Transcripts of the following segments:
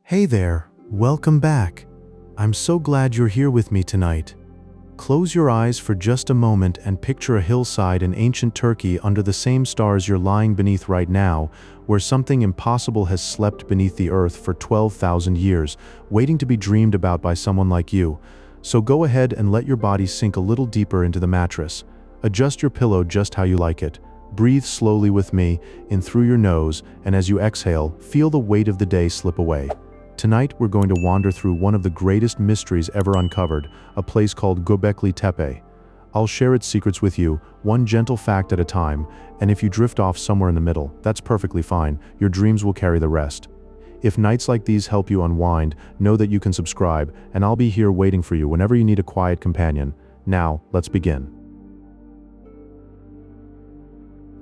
Hey there, welcome back. I'm so glad you're here with me tonight. Close your eyes for just a moment and picture a hillside in ancient Turkey under the same stars you're lying beneath right now, where something impossible has slept beneath the earth for 12,000 years, waiting to be dreamed about by someone like you. So go ahead and let your body sink a little deeper into the mattress. Adjust your pillow just how you like it. Breathe slowly with me, in through your nose, and as you exhale, feel the weight of the day slip away. Tonight, we're going to wander through one of the greatest mysteries ever uncovered, a place called Göbekli Tepe. I'll share its secrets with you, one gentle fact at a time, and if you drift off somewhere in the middle, that's perfectly fine. Your dreams will carry the rest. If nights like these help you unwind, know that you can subscribe, and I'll be here waiting for you whenever you need a quiet companion. Now, let's begin.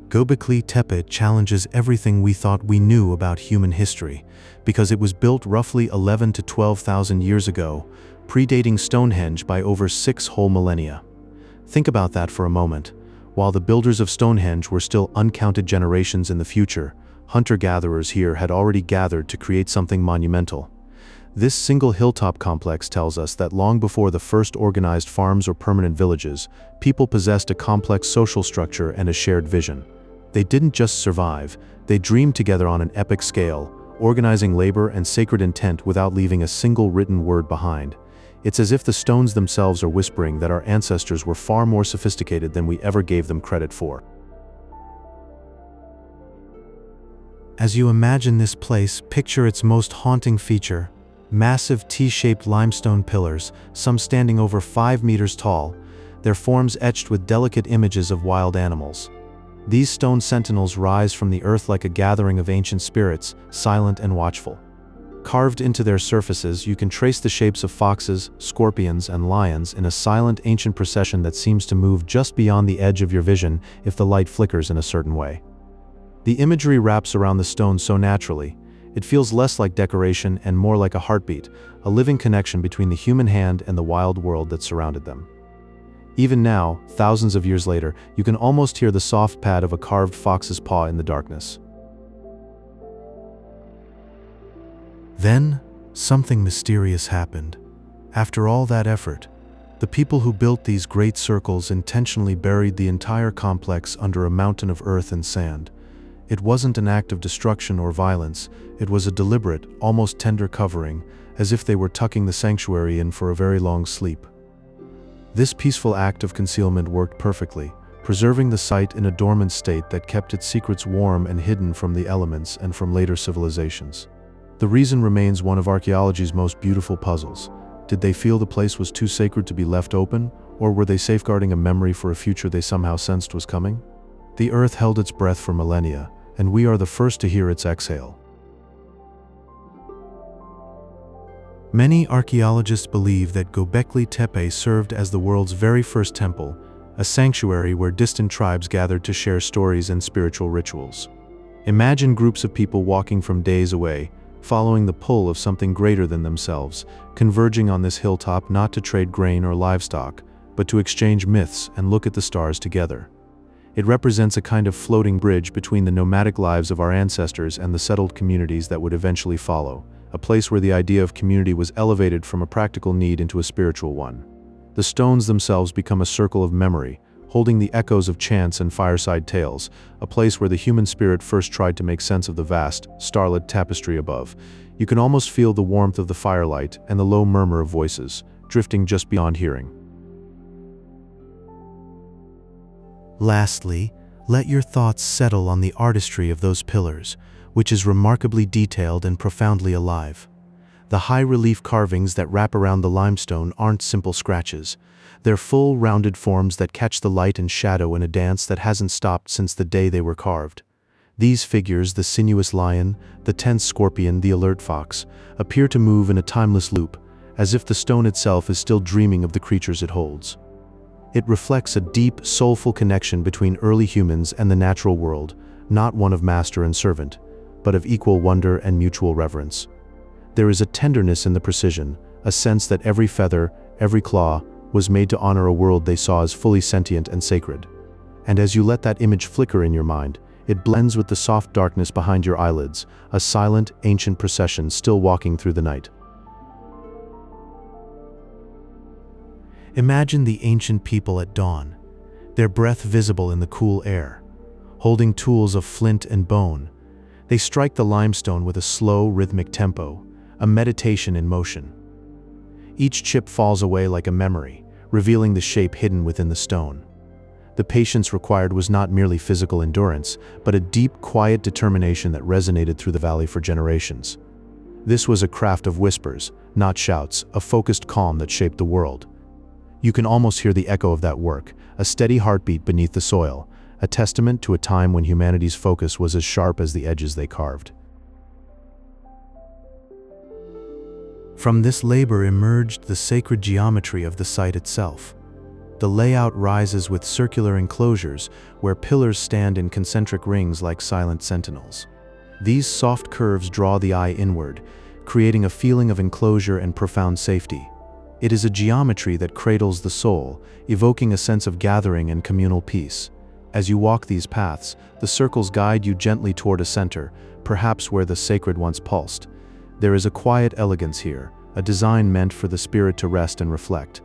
Göbekli Tepe challenges everything we thought we knew about human history, because it was built roughly 11 to 12,000 years ago, predating Stonehenge by over 6 whole millennia. Think about that for a moment. While the builders of Stonehenge were still uncounted generations in the future, hunter-gatherers here had already gathered to create something monumental. This single hilltop complex tells us that long before the first organized farms or permanent villages, people possessed a complex social structure and a shared vision. They didn't just survive, they dreamed together on an epic scale, organizing labor and sacred intent without leaving a single written word behind. It's as if the stones themselves are whispering that our ancestors were far more sophisticated than we ever gave them credit for. As you imagine this place, picture its most haunting feature: massive T-shaped limestone pillars, some standing over 5 meters tall, their forms etched with delicate images of wild animals. These stone sentinels rise from the earth like a gathering of ancient spirits, silent and watchful. Carved into their surfaces, you can trace the shapes of foxes, scorpions, and lions in a silent ancient procession that seems to move just beyond the edge of your vision if the light flickers in a certain way. The imagery wraps around the stone so naturally, it feels less like decoration and more like a heartbeat, a living connection between the human hand and the wild world that surrounded them. Even now, thousands of years later, you can almost hear the soft pad of a carved fox's paw in the darkness. Then, something mysterious happened. After all that effort, the people who built these great circles intentionally buried the entire complex under a mountain of earth and sand. It wasn't an act of destruction or violence, it was a deliberate, almost tender covering, as if they were tucking the sanctuary in for a very long sleep. This peaceful act of concealment worked perfectly, preserving the site in a dormant state that kept its secrets warm and hidden from the elements and from later civilizations. The reason remains one of archaeology's most beautiful puzzles. Did they feel the place was too sacred to be left open, or were they safeguarding a memory for a future they somehow sensed was coming? The earth held its breath for millennia, and we are the first to hear its exhale. Many archaeologists believe that Göbekli Tepe served as the world's very first temple, a sanctuary where distant tribes gathered to share stories and spiritual rituals. Imagine groups of people walking from days away, following the pull of something greater than themselves, converging on this hilltop not to trade grain or livestock, but to exchange myths and look at the stars together. It represents a kind of floating bridge between the nomadic lives of our ancestors and the settled communities that would eventually follow, a place where the idea of community was elevated from a practical need into a spiritual one. The stones themselves become a circle of memory, holding the echoes of chants and fireside tales, a place where the human spirit first tried to make sense of the vast, starlit tapestry above. You can almost feel the warmth of the firelight and the low murmur of voices, drifting just beyond hearing. Lastly, let your thoughts settle on the artistry of those pillars, which is remarkably detailed and profoundly alive. The high-relief carvings that wrap around the limestone aren't simple scratches. They're full, rounded forms that catch the light and shadow in a dance that hasn't stopped since the day they were carved. These figures, the sinuous lion, the tense scorpion, the alert fox, appear to move in a timeless loop, as if the stone itself is still dreaming of the creatures it holds. It reflects a deep, soulful connection between early humans and the natural world, not one of master and servant, but of equal wonder and mutual reverence. There is a tenderness in the precision, a sense that every feather, every claw, was made to honor a world they saw as fully sentient and sacred. And as you let that image flicker in your mind, It blends with the soft darkness behind your eyelids, a silent, ancient procession still walking through the night. Imagine the ancient people at dawn, their breath visible in the cool air. Holding tools of flint and bone, they strike the limestone with a slow, rhythmic tempo, a meditation in motion. Each chip falls away like a memory, revealing the shape hidden within the stone. The patience required was not merely physical endurance, but a deep, quiet determination that resonated through the valley for generations. This was a craft of whispers, not shouts, a focused calm that shaped the world. You can almost hear the echo of that work, a steady heartbeat beneath the soil, a testament to a time when humanity's focus was as sharp as the edges they carved. From this labor emerged the sacred geometry of the site itself. The layout rises with circular enclosures where pillars stand in concentric rings like silent sentinels. These soft curves draw the eye inward, creating a feeling of enclosure and profound safety. It is a geometry that cradles the soul, evoking a sense of gathering and communal peace. As you walk these paths, the circles guide you gently toward a center, perhaps where the sacred once pulsed. There is a quiet elegance here, a design meant for the spirit to rest and reflect.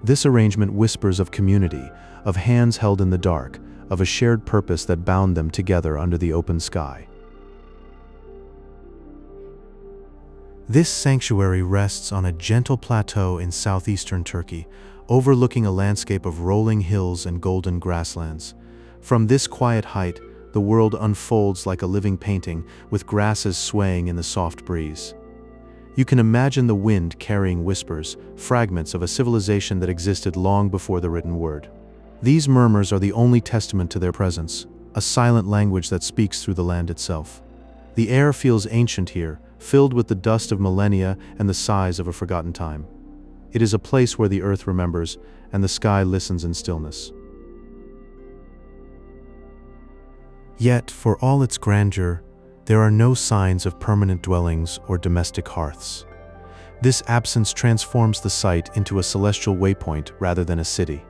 This arrangement whispers of community, of hands held in the dark, of a shared purpose that bound them together under the open sky. This sanctuary rests on a gentle plateau in southeastern Turkey, overlooking a landscape of rolling hills and golden grasslands. From this quiet height, the world unfolds like a living painting, with grasses swaying in the soft breeze. You can imagine the wind carrying whispers, fragments of a civilization that existed long before the written word. These murmurs are the only testament to their presence, a silent language that speaks through the land itself. The air feels ancient here, filled with the dust of millennia and the sighs of a forgotten time. It is a place where the earth remembers and the sky listens in stillness. Yet, for all its grandeur, there are no signs of permanent dwellings or domestic hearths. This absence transforms the site into a celestial waypoint rather than a city.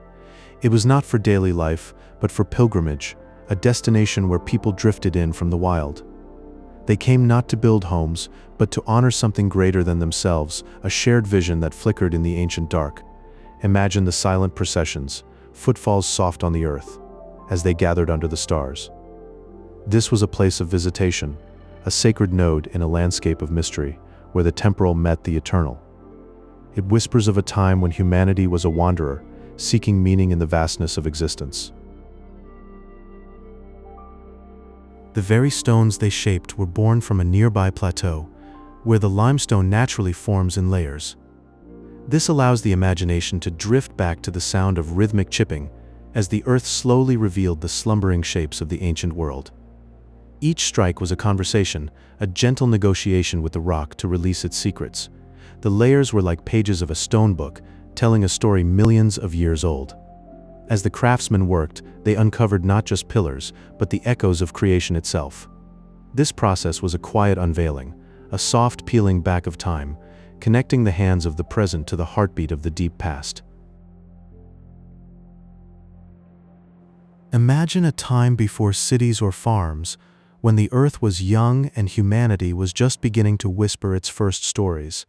It was not for daily life, but for pilgrimage, a destination where people drifted in from the wild. They came not to build homes, but to honor something greater than themselves, a shared vision that flickered in the ancient dark. Imagine the silent processions, footfalls soft on the earth, as they gathered under the stars. This was a place of visitation, a sacred node in a landscape of mystery, where the temporal met the eternal. It whispers of a time when humanity was a wanderer, seeking meaning in the vastness of existence. The very stones they shaped were born from a nearby plateau, where the limestone naturally forms in layers. This allows the imagination to drift back to the sound of rhythmic chipping, as the earth slowly revealed the slumbering shapes of the ancient world. Each strike was a conversation, a gentle negotiation with the rock to release its secrets. The layers were like pages of a stone book, telling a story millions of years old. As the craftsmen worked, they uncovered not just pillars, but the echoes of creation itself. This process was a quiet unveiling, a soft peeling back of time, connecting the hands of the present to the heartbeat of the deep past. Imagine a time before cities or farms, when the earth was young and humanity was just beginning to whisper its first stories.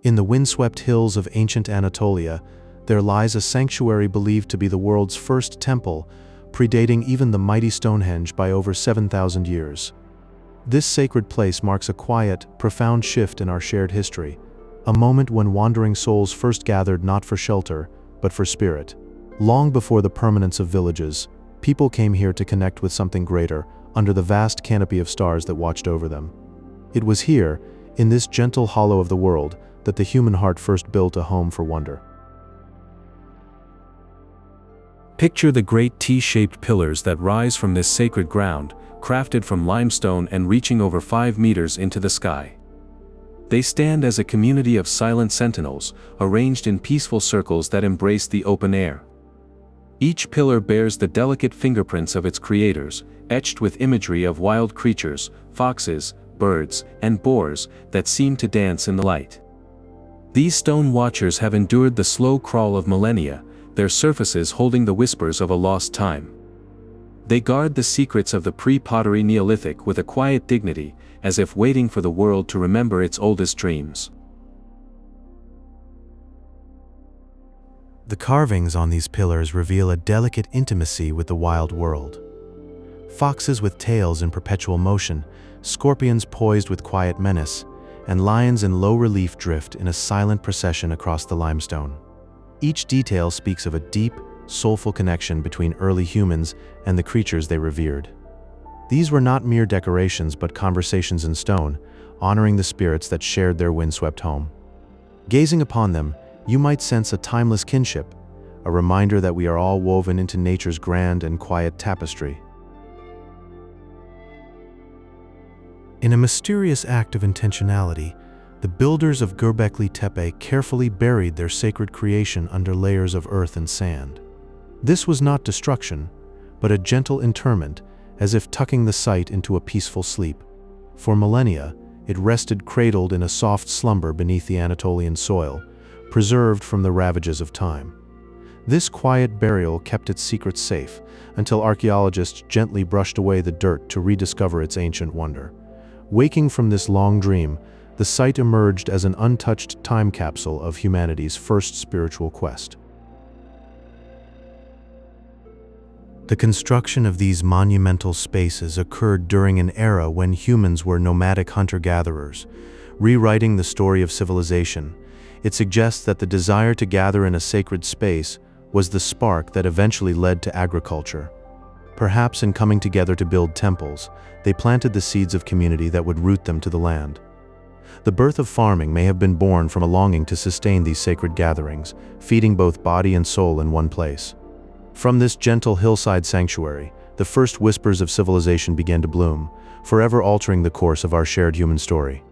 In the windswept hills of ancient Anatolia, there lies a sanctuary believed to be the world's first temple, predating even the mighty Stonehenge by over 7,000 years. This sacred place marks a quiet, profound shift in our shared history, a moment when wandering souls first gathered not for shelter, but for spirit. Long before the permanence of villages, people came here to connect with something greater, under the vast canopy of stars that watched over them. It was here, in this gentle hollow of the world, that the human heart first built a home for wonder. Picture the great T-shaped pillars that rise from this sacred ground, crafted from limestone and reaching over 5 meters into the sky. They stand as a community of silent sentinels, arranged in peaceful circles that embrace the open air. Each pillar bears the delicate fingerprints of its creators, etched with imagery of wild creatures, foxes, birds, and boars that seem to dance in the light. These stone watchers have endured the slow crawl of millennia, their surfaces holding the whispers of a lost time. They guard the secrets of the pre-pottery Neolithic with a quiet dignity, as if waiting for the world to remember its oldest dreams. The carvings on these pillars reveal a delicate intimacy with the wild world. Foxes with tails in perpetual motion, scorpions poised with quiet menace, and lions in low relief drift in a silent procession across the limestone. Each detail speaks of a deep, soulful connection between early humans and the creatures they revered. These were not mere decorations but conversations in stone, honoring the spirits that shared their windswept home. Gazing upon them, you might sense a timeless kinship, a reminder that we are all woven into nature's grand and quiet tapestry. In a mysterious act of intentionality, the builders of Göbekli Tepe carefully buried their sacred creation under layers of earth and sand. This was not destruction, but a gentle interment, as if tucking the site into a peaceful sleep. For millennia, it rested cradled in a soft slumber beneath the Anatolian soil, preserved from the ravages of time. This quiet burial kept its secrets safe, until archaeologists gently brushed away the dirt to rediscover its ancient wonder. Waking from this long dream, the site emerged as an untouched time capsule of humanity's first spiritual quest. The construction of these monumental spaces occurred during an era when humans were nomadic hunter-gatherers, rewriting the story of civilization. It suggests that the desire to gather in a sacred space was the spark that eventually led to agriculture. Perhaps in coming together to build temples, they planted the seeds of community that would root them to the land. The birth of farming may have been born from a longing to sustain these sacred gatherings, feeding both body and soul in one place. From this gentle hillside sanctuary, the first whispers of civilization began to bloom, forever altering the course of our shared human story.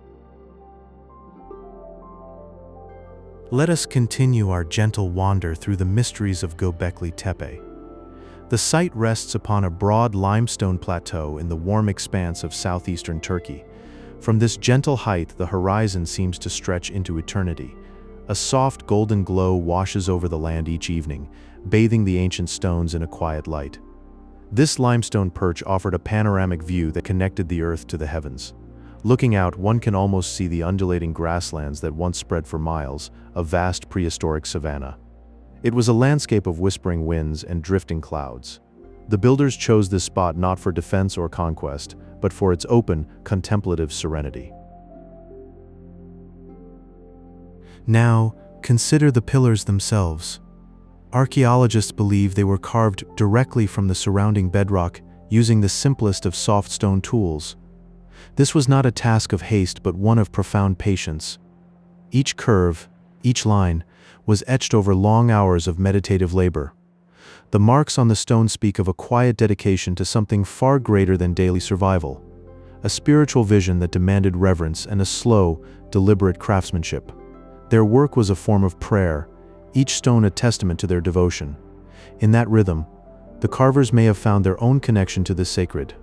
Let us continue our gentle wander through the mysteries of Göbekli Tepe. The site rests upon a broad limestone plateau in the warm expanse of southeastern Turkey. From this gentle height, the horizon seems to stretch into eternity. A soft golden glow washes over the land each evening, bathing the ancient stones in a quiet light. This limestone perch offered a panoramic view that connected the earth to the heavens. Looking out, one can almost see the undulating grasslands that once spread for miles, a vast prehistoric savanna. It was a landscape of whispering winds and drifting clouds. The builders chose this spot not for defense or conquest, but for its open, contemplative serenity. Now, consider the pillars themselves. Archaeologists believe they were carved directly from the surrounding bedrock using the simplest of soft stone tools. This was not a task of haste but one of profound patience. Each curve, each line, was etched over long hours of meditative labor. The marks on the stone speak of a quiet dedication to something far greater than daily survival, a spiritual vision that demanded reverence and a slow, deliberate craftsmanship. Their work was a form of prayer, each stone a testament to their devotion. In that rhythm, the carvers may have found their own connection to the sacred.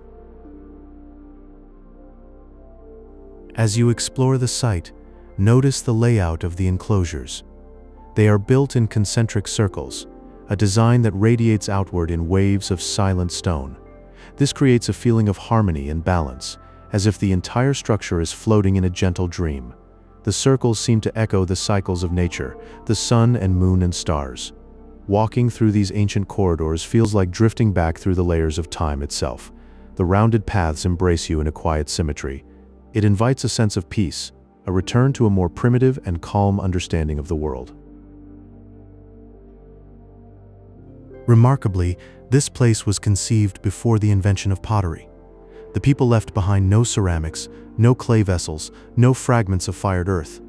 As you explore the site, notice the layout of the enclosures. They are built in concentric circles, a design that radiates outward in waves of silent stone. This creates a feeling of harmony and balance, as if the entire structure is floating in a gentle dream. The circles seem to echo the cycles of nature, the sun and moon and stars. Walking through these ancient corridors feels like drifting back through the layers of time itself. The rounded paths embrace you in a quiet symmetry. It invites a sense of peace, a return to a more primitive and calm understanding of the world. Remarkably, this place was conceived before the invention of pottery. The people left behind no ceramics, no clay vessels, no fragments of fired earth.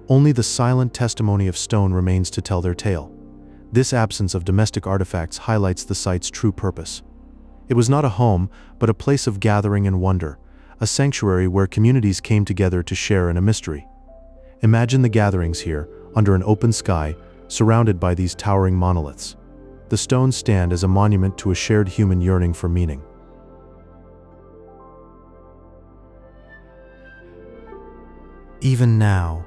Only the silent testimony of stone remains to tell their tale. This absence of domestic artifacts highlights the site's true purpose. It was not a home, but a place of gathering and wonder, a sanctuary where communities came together to share in a mystery. Imagine the gatherings here, under an open sky, surrounded by these towering monoliths. The stones stand as a monument to a shared human yearning for meaning. Even now,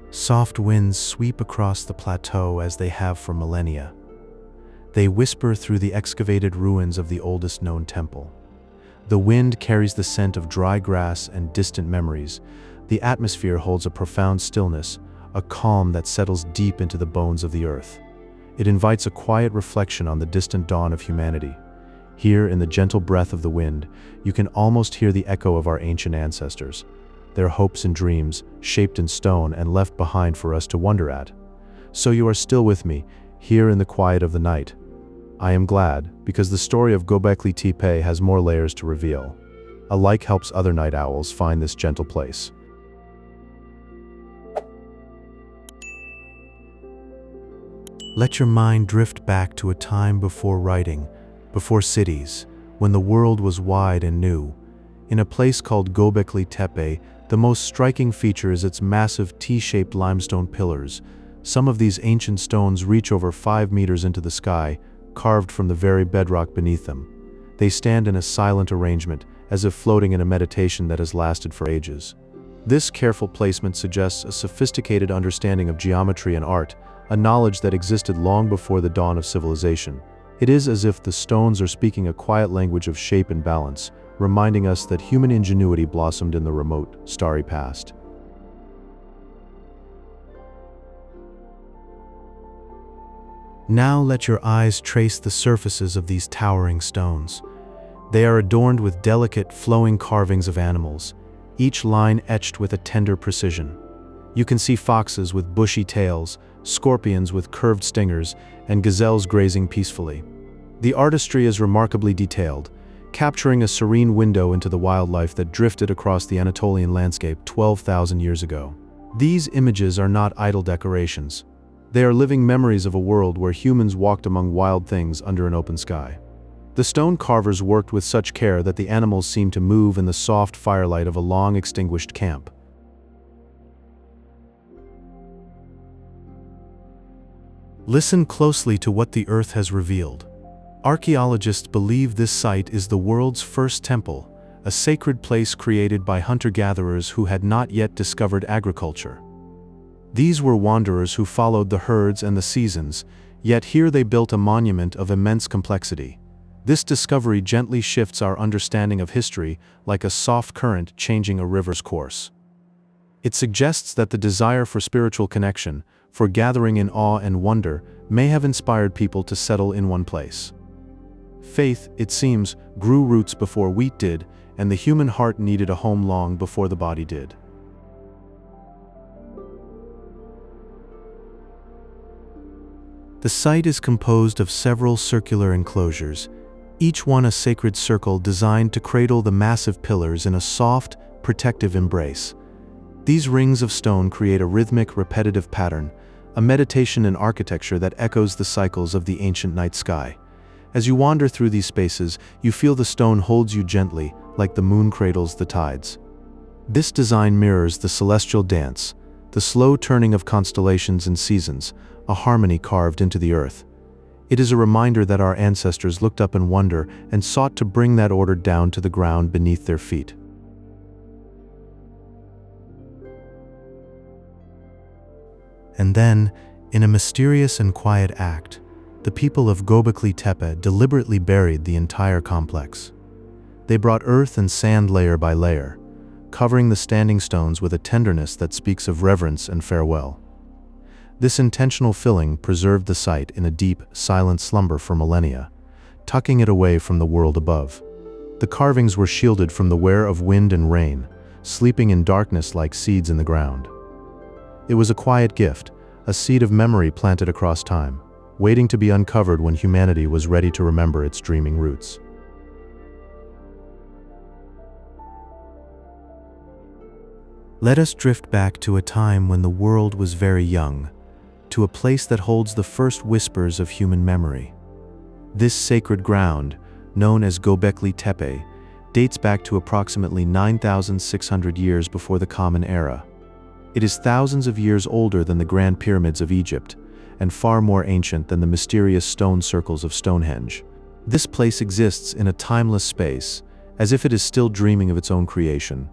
soft winds sweep across the plateau as they have for millennia. They whisper through the excavated ruins of the oldest known temple. The wind carries the scent of dry grass and distant memories. The atmosphere holds a profound stillness, a calm that settles deep into the bones of the earth. It invites a quiet reflection on the distant dawn of humanity. Here, in the gentle breath of the wind, you can almost hear the echo of our ancient ancestors, their hopes and dreams, shaped in stone and left behind for us to wonder at. So you are still with me, here in the quiet of the night. I am glad, because the story of Göbekli Tepe has more layers to reveal. A like helps other night owls find this gentle place. Let your mind drift back to a time before writing, before cities, when the world was wide and new. In a place called Göbekli Tepe, the most striking feature is its massive T-shaped limestone pillars. Some of these ancient stones reach over 5 meters into the sky, carved from the very bedrock beneath them. They stand in a silent arrangement, as if floating in a meditation that has lasted for ages. This careful placement suggests a sophisticated understanding of geometry and art, a knowledge that existed long before the dawn of civilization. It is as if the stones are speaking a quiet language of shape and balance, reminding us that human ingenuity blossomed in the remote, starry past. Now let your eyes trace the surfaces of these towering stones. They are adorned with delicate, flowing carvings of animals, each line etched with a tender precision. You can see foxes with bushy tails, scorpions with curved stingers, and gazelles grazing peacefully. The artistry is remarkably detailed, capturing a serene window into the wildlife that drifted across the Anatolian landscape 12,000 years ago. These images are not idle decorations. They are living memories of a world where humans walked among wild things under an open sky. The stone carvers worked with such care that the animals seemed to move in the soft firelight of a long-extinguished camp. Listen closely to what the earth has revealed. Archaeologists believe this site is the world's first temple, a sacred place created by hunter-gatherers who had not yet discovered agriculture. These were wanderers who followed the herds and the seasons, yet here they built a monument of immense complexity. This discovery gently shifts our understanding of history, like a soft current changing a river's course. It suggests that the desire for spiritual connection, for gathering in awe and wonder, may have inspired people to settle in one place. Faith, it seems, grew roots before wheat did, and the human heart needed a home long before the body did. The site is composed of several circular enclosures, each one a sacred circle designed to cradle the massive pillars in a soft, protective embrace. These rings of stone create a rhythmic, repetitive pattern, a meditation in architecture that echoes the cycles of the ancient night sky. As you wander through these spaces, you feel the stone holds you gently, like the moon cradles the tides. This design mirrors the celestial dance, the slow turning of constellations and seasons, a harmony carved into the earth. It is a reminder that our ancestors looked up in wonder and sought to bring that order down to the ground beneath their feet. And then, in a mysterious and quiet act, the people of Göbekli Tepe deliberately buried the entire complex. They brought earth and sand layer by layer, covering the standing stones with a tenderness that speaks of reverence and farewell. This intentional filling preserved the site in a deep, silent slumber for millennia, tucking it away from the world above. The carvings were shielded from the wear of wind and rain, sleeping in darkness like seeds in the ground. It was a quiet gift, a seed of memory planted across time, waiting to be uncovered when humanity was ready to remember its dreaming roots. Let us drift back to a time when the world was very young, to a place that holds the first whispers of human memory. This sacred ground, known as Göbekli Tepe, dates back to approximately 9,600 years before the Common Era. It is thousands of years older than the Grand Pyramids of Egypt, and far more ancient than the mysterious stone circles of Stonehenge. This place exists in a timeless space, as if it is still dreaming of its own creation.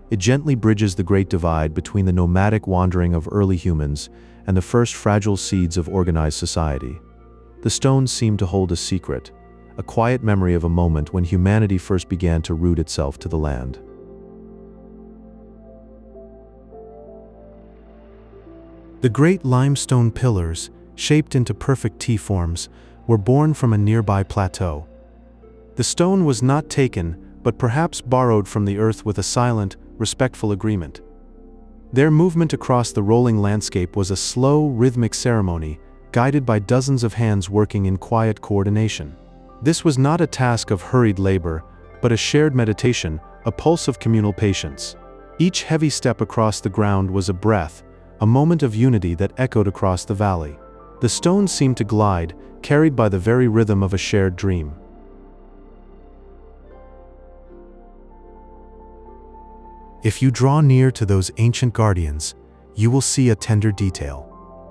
It gently bridges the great divide between the nomadic wandering of early humans and the first fragile seeds of organized society. The stones seemed to hold a secret, a quiet memory of a moment when humanity first began to root itself to the land. The great limestone pillars, shaped into perfect T-forms, were born from a nearby plateau. The stone was not taken, but perhaps borrowed from the earth with a silent, respectful agreement. Their movement across the rolling landscape was a slow, rhythmic ceremony, guided by dozens of hands working in quiet coordination. This was not a task of hurried labor, but a shared meditation, a pulse of communal patience. Each heavy step across the ground was a breath, a moment of unity that echoed across the valley. The stones seemed to glide, carried by the very rhythm of a shared dream. If you draw near to those ancient guardians, you will see a tender detail.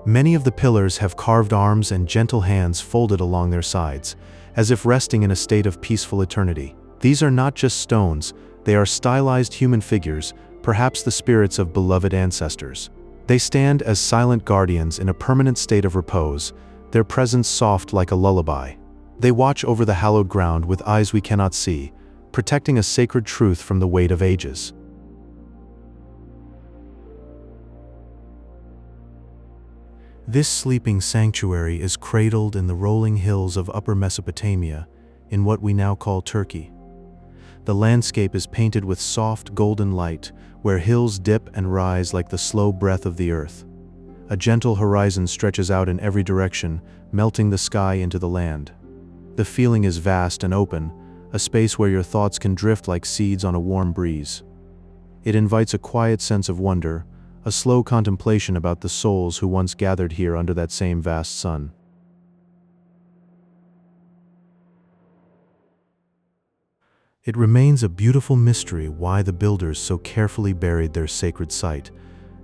Many of the pillars have carved arms and gentle hands folded along their sides, as if resting in a state of peaceful eternity. These are not just stones, they are stylized human figures, perhaps the spirits of beloved ancestors. They stand as silent guardians in a permanent state of repose, their presence soft like a lullaby. They watch over the hallowed ground with eyes we cannot see, protecting a sacred truth from the weight of ages. This sleeping sanctuary is cradled in the rolling hills of Upper Mesopotamia, in what we now call Turkey. The landscape is painted with soft golden light, where hills dip and rise like the slow breath of the earth. A gentle horizon stretches out in every direction, melting the sky into the land. The feeling is vast and open, a space where your thoughts can drift like seeds on a warm breeze. It invites a quiet sense of wonder, a slow contemplation about the souls who once gathered here under that same vast sun. It remains a beautiful mystery why the builders so carefully buried their sacred site.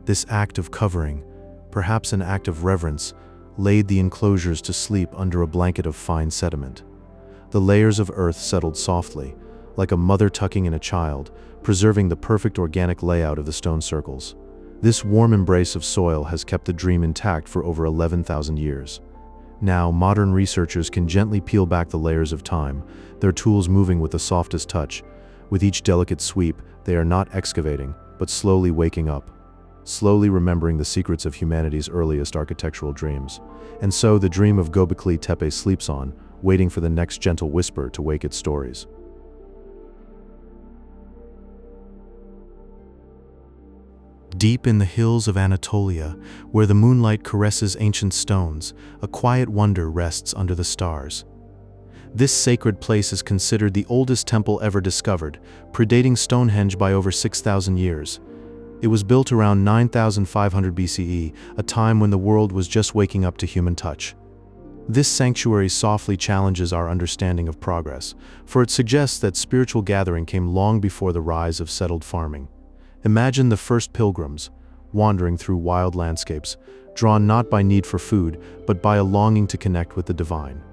This act of covering, perhaps an act of reverence, laid the enclosures to sleep under a blanket of fine sediment. The layers of earth settled softly, like a mother tucking in a child, preserving the perfect organic layout of the stone circles. This warm embrace of soil has kept the dream intact for over 11,000 years. Now, modern researchers can gently peel back the layers of time, their tools moving with the softest touch. With each delicate sweep, they are not excavating, but slowly waking up, slowly remembering the secrets of humanity's earliest architectural dreams. And so the dream of Göbekli Tepe sleeps on, waiting for the next gentle whisper to wake its stories. Deep in the hills of Anatolia, where the moonlight caresses ancient stones, a quiet wonder rests under the stars. This sacred place is considered the oldest temple ever discovered, predating Stonehenge by over 6,000 years. It was built around 9,500 BCE, a time when the world was just waking up to human touch. This sanctuary softly challenges our understanding of progress, for it suggests that spiritual gathering came long before the rise of settled farming. Imagine the first pilgrims, wandering through wild landscapes, drawn not by need for food, but by a longing to connect with the divine.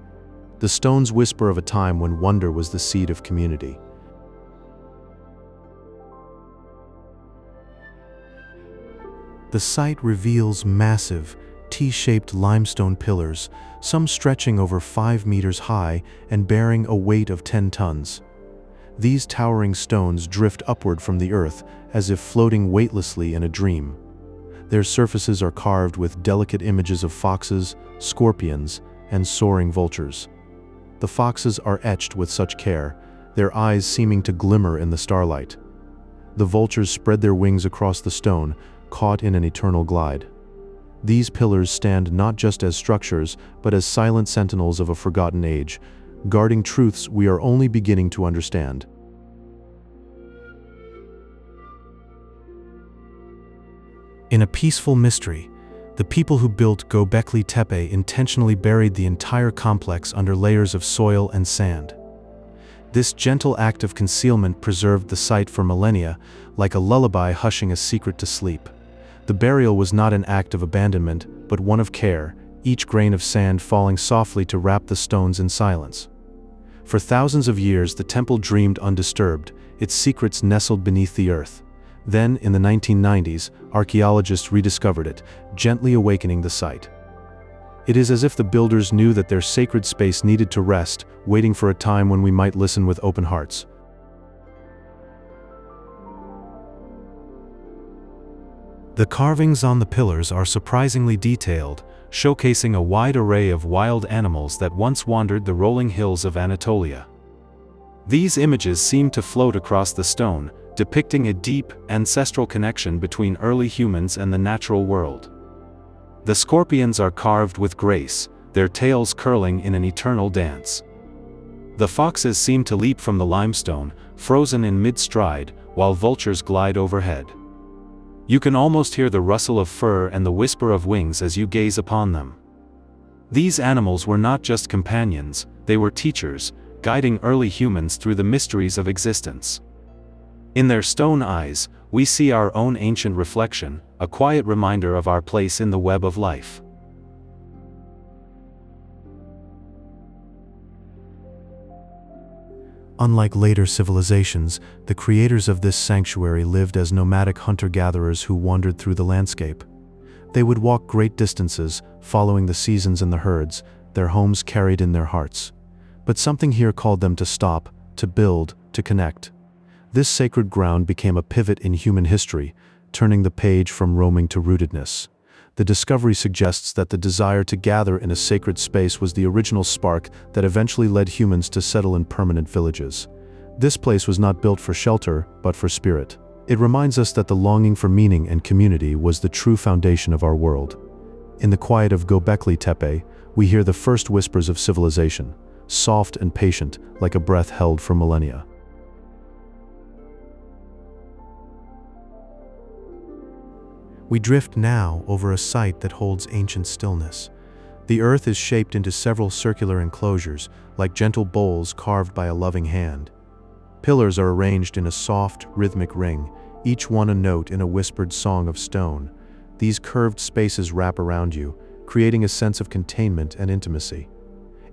The stones whisper of a time when wonder was the seed of community. The site reveals massive, T-shaped limestone pillars, some stretching over 5 meters high and bearing a weight of 10 tons. These towering stones drift upward from the earth as if floating weightlessly in a dream. Their surfaces are carved with delicate images of foxes, scorpions, and soaring vultures. The foxes are etched with such care, their eyes seeming to glimmer in the starlight. The vultures spread their wings across the stone, caught in an eternal glide. These pillars stand not just as structures, but as silent sentinels of a forgotten age, guarding truths we are only beginning to understand. In a peaceful mystery, the people who built Göbekli Tepe intentionally buried the entire complex under layers of soil and sand. This gentle act of concealment preserved the site for millennia, like a lullaby hushing a secret to sleep. The burial was not an act of abandonment, but one of care, each grain of sand falling softly to wrap the stones in silence. For thousands of years, the temple dreamed undisturbed, its secrets nestled beneath the earth. Then, in the 1990s, archaeologists rediscovered it, gently awakening the site. It is as if the builders knew that their sacred space needed to rest, waiting for a time when we might listen with open hearts. The carvings on the pillars are surprisingly detailed, showcasing a wide array of wild animals that once wandered the rolling hills of Anatolia. These images seem to float across the stone, depicting a deep, ancestral connection between early humans and the natural world. The scorpions are carved with grace, their tails curling in an eternal dance. The foxes seem to leap from the limestone, frozen in mid-stride, while vultures glide overhead. You can almost hear the rustle of fur and the whisper of wings as you gaze upon them. These animals were not just companions, they were teachers, guiding early humans through the mysteries of existence. In their stone eyes, we see our own ancient reflection, a quiet reminder of our place in the web of life. Unlike later civilizations, the creators of this sanctuary lived as nomadic hunter-gatherers who wandered through the landscape. They would walk great distances, following the seasons and the herds, their homes carried in their hearts. But something here called them to stop, to build, to connect. This sacred ground became a pivot in human history, turning the page from roaming to rootedness. The discovery suggests that the desire to gather in a sacred space was the original spark that eventually led humans to settle in permanent villages. This place was not built for shelter, but for spirit. It reminds us that the longing for meaning and community was the true foundation of our world. In the quiet of Göbekli Tepe, we hear the first whispers of civilization, soft and patient, like a breath held for millennia. We drift now over a site that holds ancient stillness. The earth is shaped into several circular enclosures, like gentle bowls carved by a loving hand. Pillars are arranged in a soft, rhythmic ring, each one a note in a whispered song of stone. These curved spaces wrap around you, creating a sense of containment and intimacy.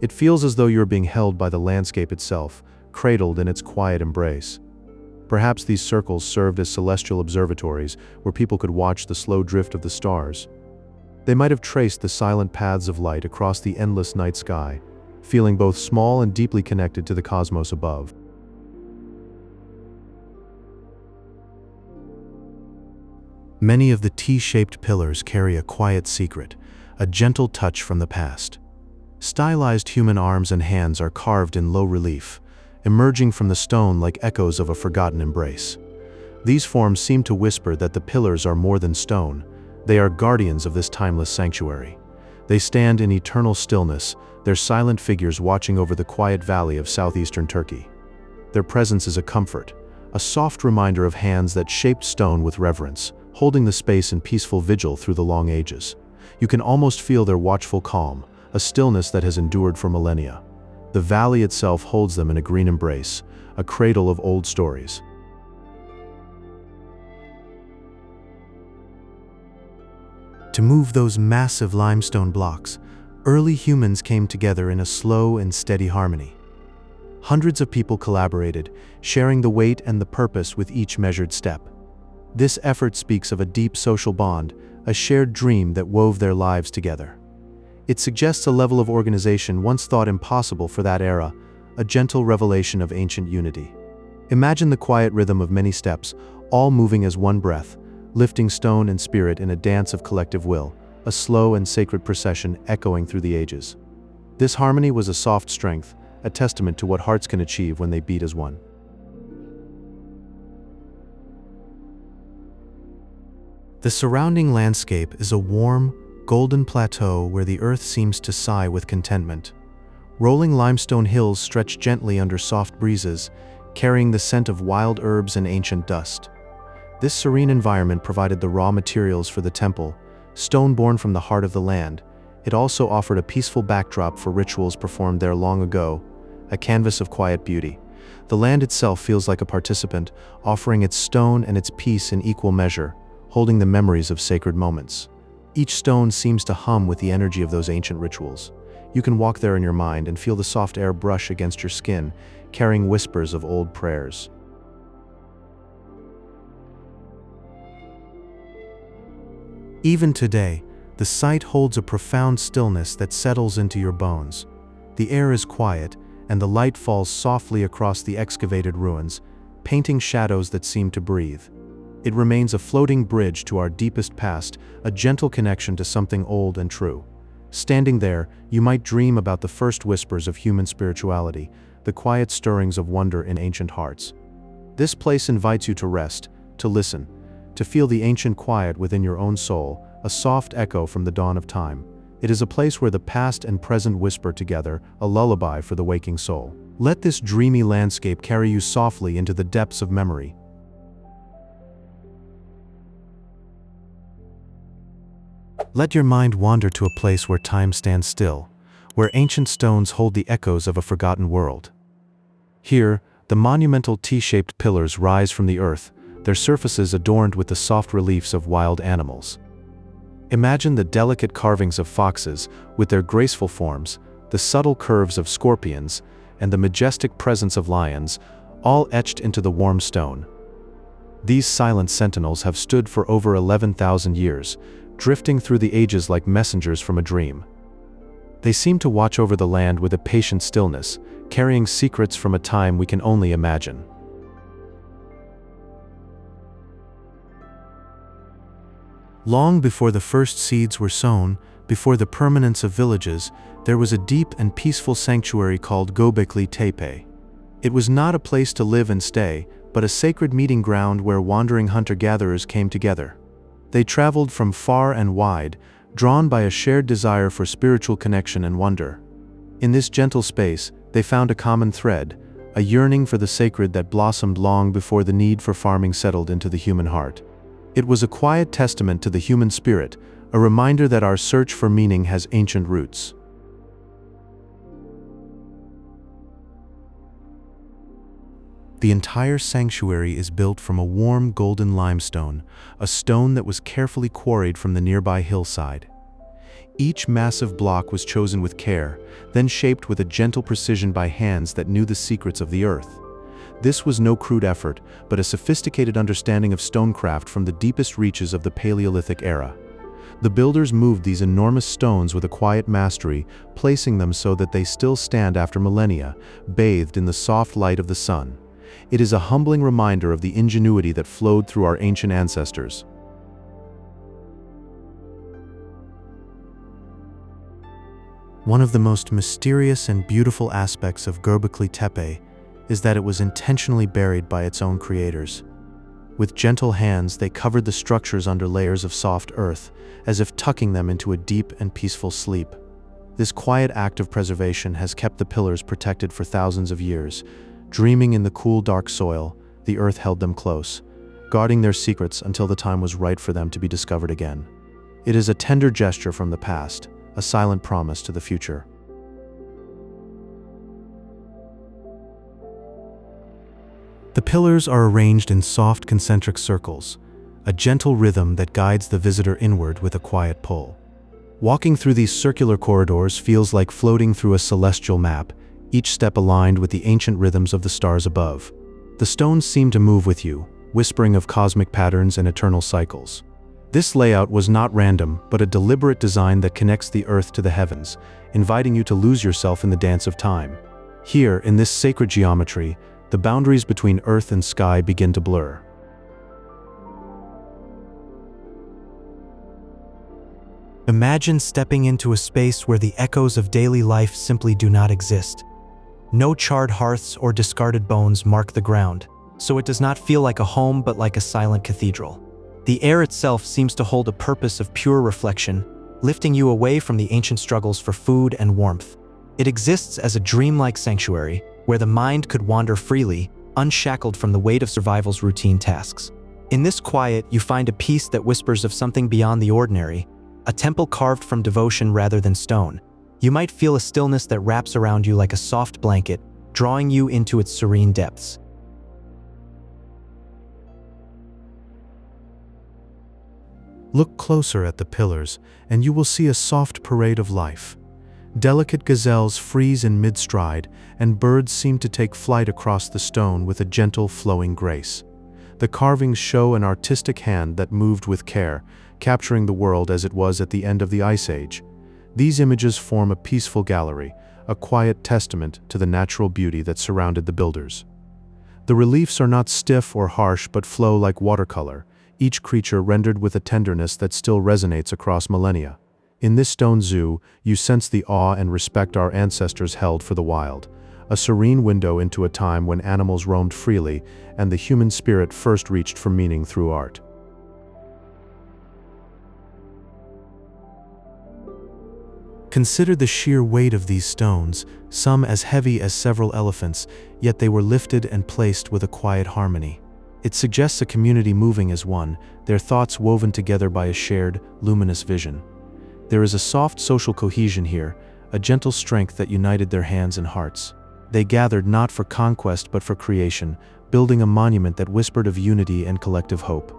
It feels as though you are being held by the landscape itself, cradled in its quiet embrace. Perhaps these circles served as celestial observatories where people could watch the slow drift of the stars. They might have traced the silent paths of light across the endless night sky, feeling both small and deeply connected to the cosmos above. Many of the T-shaped pillars carry a quiet secret, a gentle touch from the past. Stylized human arms and hands are carved in low relief, emerging from the stone like echoes of a forgotten embrace. These forms seem to whisper that the pillars are more than stone. They are guardians of this timeless sanctuary. They stand in eternal stillness, their silent figures watching over the quiet valley of southeastern Turkey. Their presence is a comfort, a soft reminder of hands that shaped stone with reverence, holding the space in peaceful vigil through the long ages. You can almost feel their watchful calm, a stillness that has endured for millennia. The valley itself holds them in a green embrace, a cradle of old stories. To move those massive limestone blocks, early humans came together in a slow and steady harmony. Hundreds of people collaborated, sharing the weight and the purpose with each measured step. This effort speaks of a deep social bond, a shared dream that wove their lives together. It suggests a level of organization once thought impossible for that era, a gentle revelation of ancient unity. Imagine the quiet rhythm of many steps, all moving as one breath, lifting stone and spirit in a dance of collective will, a slow and sacred procession echoing through the ages. This harmony was a soft strength, a testament to what hearts can achieve when they beat as one. The surrounding landscape is a warm, golden plateau where the earth seems to sigh with contentment. Rolling limestone hills stretch gently under soft breezes, carrying the scent of wild herbs and ancient dust. This serene environment provided the raw materials for the temple, stone born from the heart of the land. It also offered a peaceful backdrop for rituals performed there long ago, a canvas of quiet beauty. The land itself feels like a participant, offering its stone and its peace in equal measure, holding the memories of sacred moments. Each stone seems to hum with the energy of those ancient rituals. You can walk there in your mind and feel the soft air brush against your skin, carrying whispers of old prayers. Even today, The site holds a profound stillness that settles into your bones. The air is quiet, and the light falls softly across the excavated ruins, painting shadows that seem to breathe. It remains a floating bridge to our deepest past, a gentle connection to something old and true. Standing there, you might dream about the first whispers of human spirituality, the quiet stirrings of wonder in ancient hearts. This place invites you to rest, to listen, to feel the ancient quiet within your own soul, a soft echo from the dawn of time. It is a place where the past and present whisper together, a lullaby for the waking soul. Let this dreamy landscape carry you softly into the depths of memory. Let your mind wander to a place where time stands still, where ancient stones hold the echoes of a forgotten world. Here, the monumental T-shaped pillars rise from the earth, their surfaces adorned with the soft reliefs of wild animals. Imagine the delicate carvings of foxes, with their graceful forms, the subtle curves of scorpions, and the majestic presence of lions, all etched into the warm stone. These silent sentinels have stood for over 11,000 years, drifting through the ages like messengers from a dream. They seem to watch over the land with a patient stillness, carrying secrets from a time we can only imagine. Long before the first seeds were sown, before the permanence of villages, there was a deep and peaceful sanctuary called Göbekli Tepe. It was not a place to live and stay, but a sacred meeting ground where wandering hunter-gatherers came together. They traveled from far and wide, drawn by a shared desire for spiritual connection and wonder. In this gentle space, they found a common thread, a yearning for the sacred that blossomed long before the need for farming settled into the human heart. It was a quiet testament to the human spirit, a reminder that our search for meaning has ancient roots. The entire sanctuary is built from a warm golden limestone, a stone that was carefully quarried from the nearby hillside. Each massive block was chosen with care, then shaped with a gentle precision by hands that knew the secrets of the earth. This was no crude effort, but a sophisticated understanding of stonecraft from the deepest reaches of the Paleolithic era. The builders moved these enormous stones with a quiet mastery, placing them so that they still stand after millennia, bathed in the soft light of the sun. It is a humbling reminder of the ingenuity that flowed through our ancient ancestors. One of the most mysterious and beautiful aspects of Göbekli Tepe is that it was intentionally buried by its own creators. With gentle hands, they covered the structures under layers of soft earth, as if tucking them into a deep and peaceful sleep. This quiet act of preservation has kept the pillars protected for thousands of years. Dreaming in the cool, dark soil, the earth held them close, guarding their secrets until the time was right for them to be discovered again. It is a tender gesture from the past, a silent promise to the future. The pillars are arranged in soft concentric circles, a gentle rhythm that guides the visitor inward with a quiet pull. Walking through these circular corridors feels like floating through a celestial map, each step aligned with the ancient rhythms of the stars above. The stones seem to move with you, whispering of cosmic patterns and eternal cycles. This layout was not random, but a deliberate design that connects the earth to the heavens, inviting you to lose yourself in the dance of time. Here, in this sacred geometry, the boundaries between earth and sky begin to blur. Imagine stepping into a space where the echoes of daily life simply do not exist. No charred hearths or discarded bones mark the ground, so it does not feel like a home but like a silent cathedral. The air itself seems to hold a purpose of pure reflection, lifting you away from the ancient struggles for food and warmth. It exists as a dreamlike sanctuary where the mind could wander freely, unshackled from the weight of survival's routine tasks. In this quiet, you find a peace that whispers of something beyond the ordinary, a temple carved from devotion rather than stone. You might feel a stillness that wraps around you like a soft blanket, drawing you into its serene depths. Look closer at the pillars, and you will see a soft parade of life. Delicate gazelles freeze in mid-stride, and birds seem to take flight across the stone with a gentle, flowing grace. The carvings show an artistic hand that moved with care, capturing the world as it was at the end of the Ice Age. These images form a peaceful gallery, a quiet testament to the natural beauty that surrounded the builders. The reliefs are not stiff or harsh but flow like watercolor, each creature rendered with a tenderness that still resonates across millennia. In this stone zoo, you sense the awe and respect our ancestors held for the wild, a serene window into a time when animals roamed freely and the human spirit first reached for meaning through art. Consider the sheer weight of these stones, some as heavy as several elephants, yet they were lifted and placed with a quiet harmony. It suggests a community moving as one, their thoughts woven together by a shared, luminous vision. There is a soft social cohesion here, a gentle strength that united their hands and hearts. They gathered not for conquest but for creation, building a monument that whispered of unity and collective hope.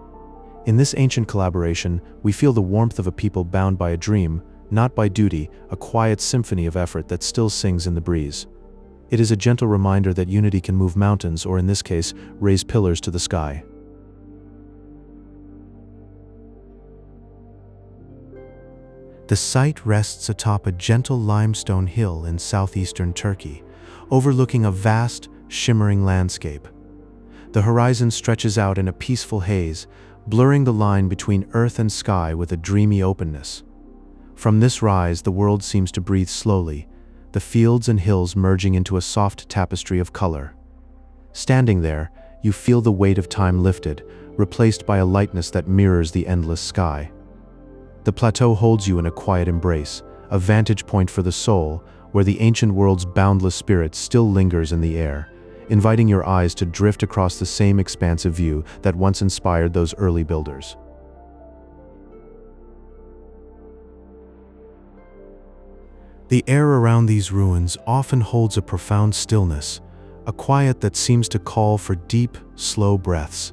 In this ancient collaboration, we feel the warmth of a people bound by a dream, not by duty, a quiet symphony of effort that still sings in the breeze. It is a gentle reminder that unity can move mountains, or in this case, raise pillars to the sky. The site rests atop a gentle limestone hill in southeastern Turkey, overlooking a vast, shimmering landscape. The horizon stretches out in a peaceful haze, blurring the line between earth and sky with a dreamy openness. From this rise, the world seems to breathe slowly, the fields and hills merging into a soft tapestry of color. Standing there, you feel the weight of time lifted, replaced by a lightness that mirrors the endless sky. The plateau holds you in a quiet embrace, a vantage point for the soul, where the ancient world's boundless spirit still lingers in the air, inviting your eyes to drift across the same expansive view that once inspired those early builders. The air around these ruins often holds a profound stillness, a quiet that seems to call for deep, slow breaths.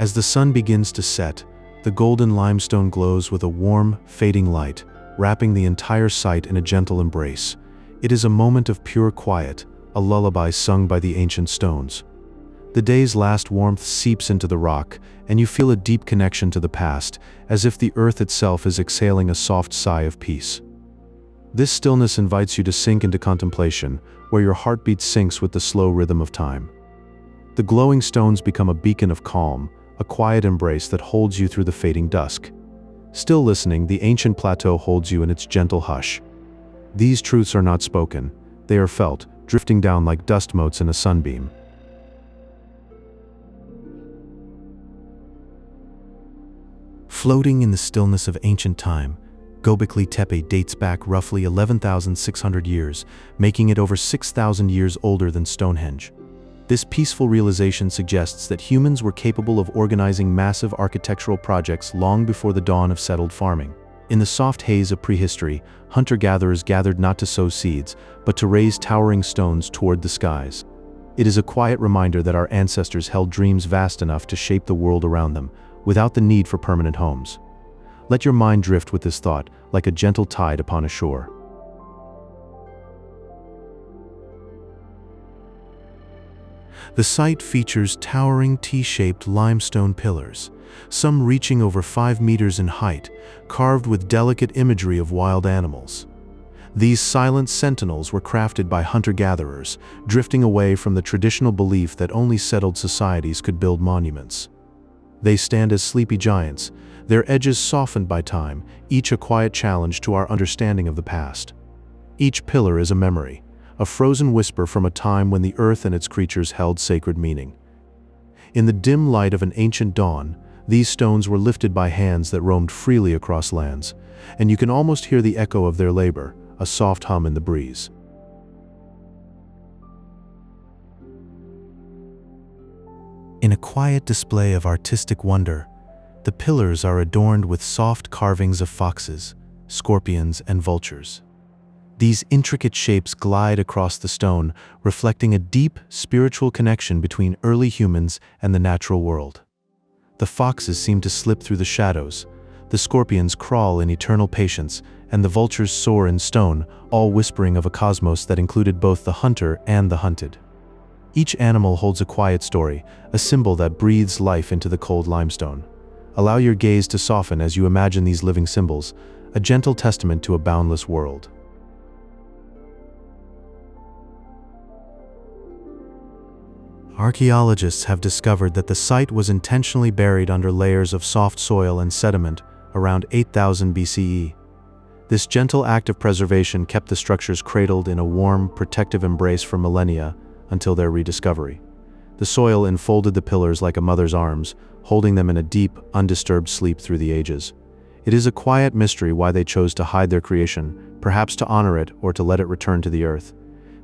As the sun begins to set, the golden limestone glows with a warm, fading light, wrapping the entire site in a gentle embrace. It is a moment of pure quiet, a lullaby sung by the ancient stones. The day's last warmth seeps into the rock, and you feel a deep connection to the past, as if the earth itself is exhaling a soft sigh of peace. This stillness invites you to sink into contemplation, where your heartbeat syncs with the slow rhythm of time. The glowing stones become a beacon of calm, a quiet embrace that holds you through the fading dusk. Still listening, the ancient plateau holds you in its gentle hush. These truths are not spoken, they are felt, drifting down like dust motes in a sunbeam. Floating in the stillness of ancient time, Göbekli Tepe dates back roughly 11,600 years, making it over 6,000 years older than Stonehenge. This peaceful realization suggests that humans were capable of organizing massive architectural projects long before the dawn of settled farming. In the soft haze of prehistory, hunter-gatherers gathered not to sow seeds, but to raise towering stones toward the skies. It is a quiet reminder that our ancestors held dreams vast enough to shape the world around them, without the need for permanent homes. Let your mind drift with this thought, like a gentle tide upon a shore. The site features towering T-shaped limestone pillars, some reaching over 5 meters in height, carved with delicate imagery of wild animals. These silent sentinels were crafted by hunter-gatherers, drifting away from the traditional belief that only settled societies could build monuments. They stand as sleepy giants, their edges softened by time, each a quiet challenge to our understanding of the past. Each pillar is a memory, a frozen whisper from a time when the earth and its creatures held sacred meaning. In the dim light of an ancient dawn, these stones were lifted by hands that roamed freely across lands, and you can almost hear the echo of their labor, a soft hum in the breeze. In a quiet display of artistic wonder, the pillars are adorned with soft carvings of foxes, scorpions, and vultures. These intricate shapes glide across the stone, reflecting a deep, spiritual connection between early humans and the natural world. The foxes seem to slip through the shadows, the scorpions crawl in eternal patience, and the vultures soar in stone, all whispering of a cosmos that included both the hunter and the hunted. Each animal holds a quiet story, a symbol that breathes life into the cold limestone. Allow your gaze to soften as you imagine these living symbols, a gentle testament to a boundless world. Archaeologists have discovered that the site was intentionally buried under layers of soft soil and sediment around 8000 BCE. This gentle act of preservation kept the structures cradled in a warm, protective embrace for millennia until their rediscovery. The soil enfolded the pillars like a mother's arms, holding them in a deep, undisturbed sleep through the ages. It is a quiet mystery why they chose to hide their creation, perhaps to honor it or to let it return to the earth.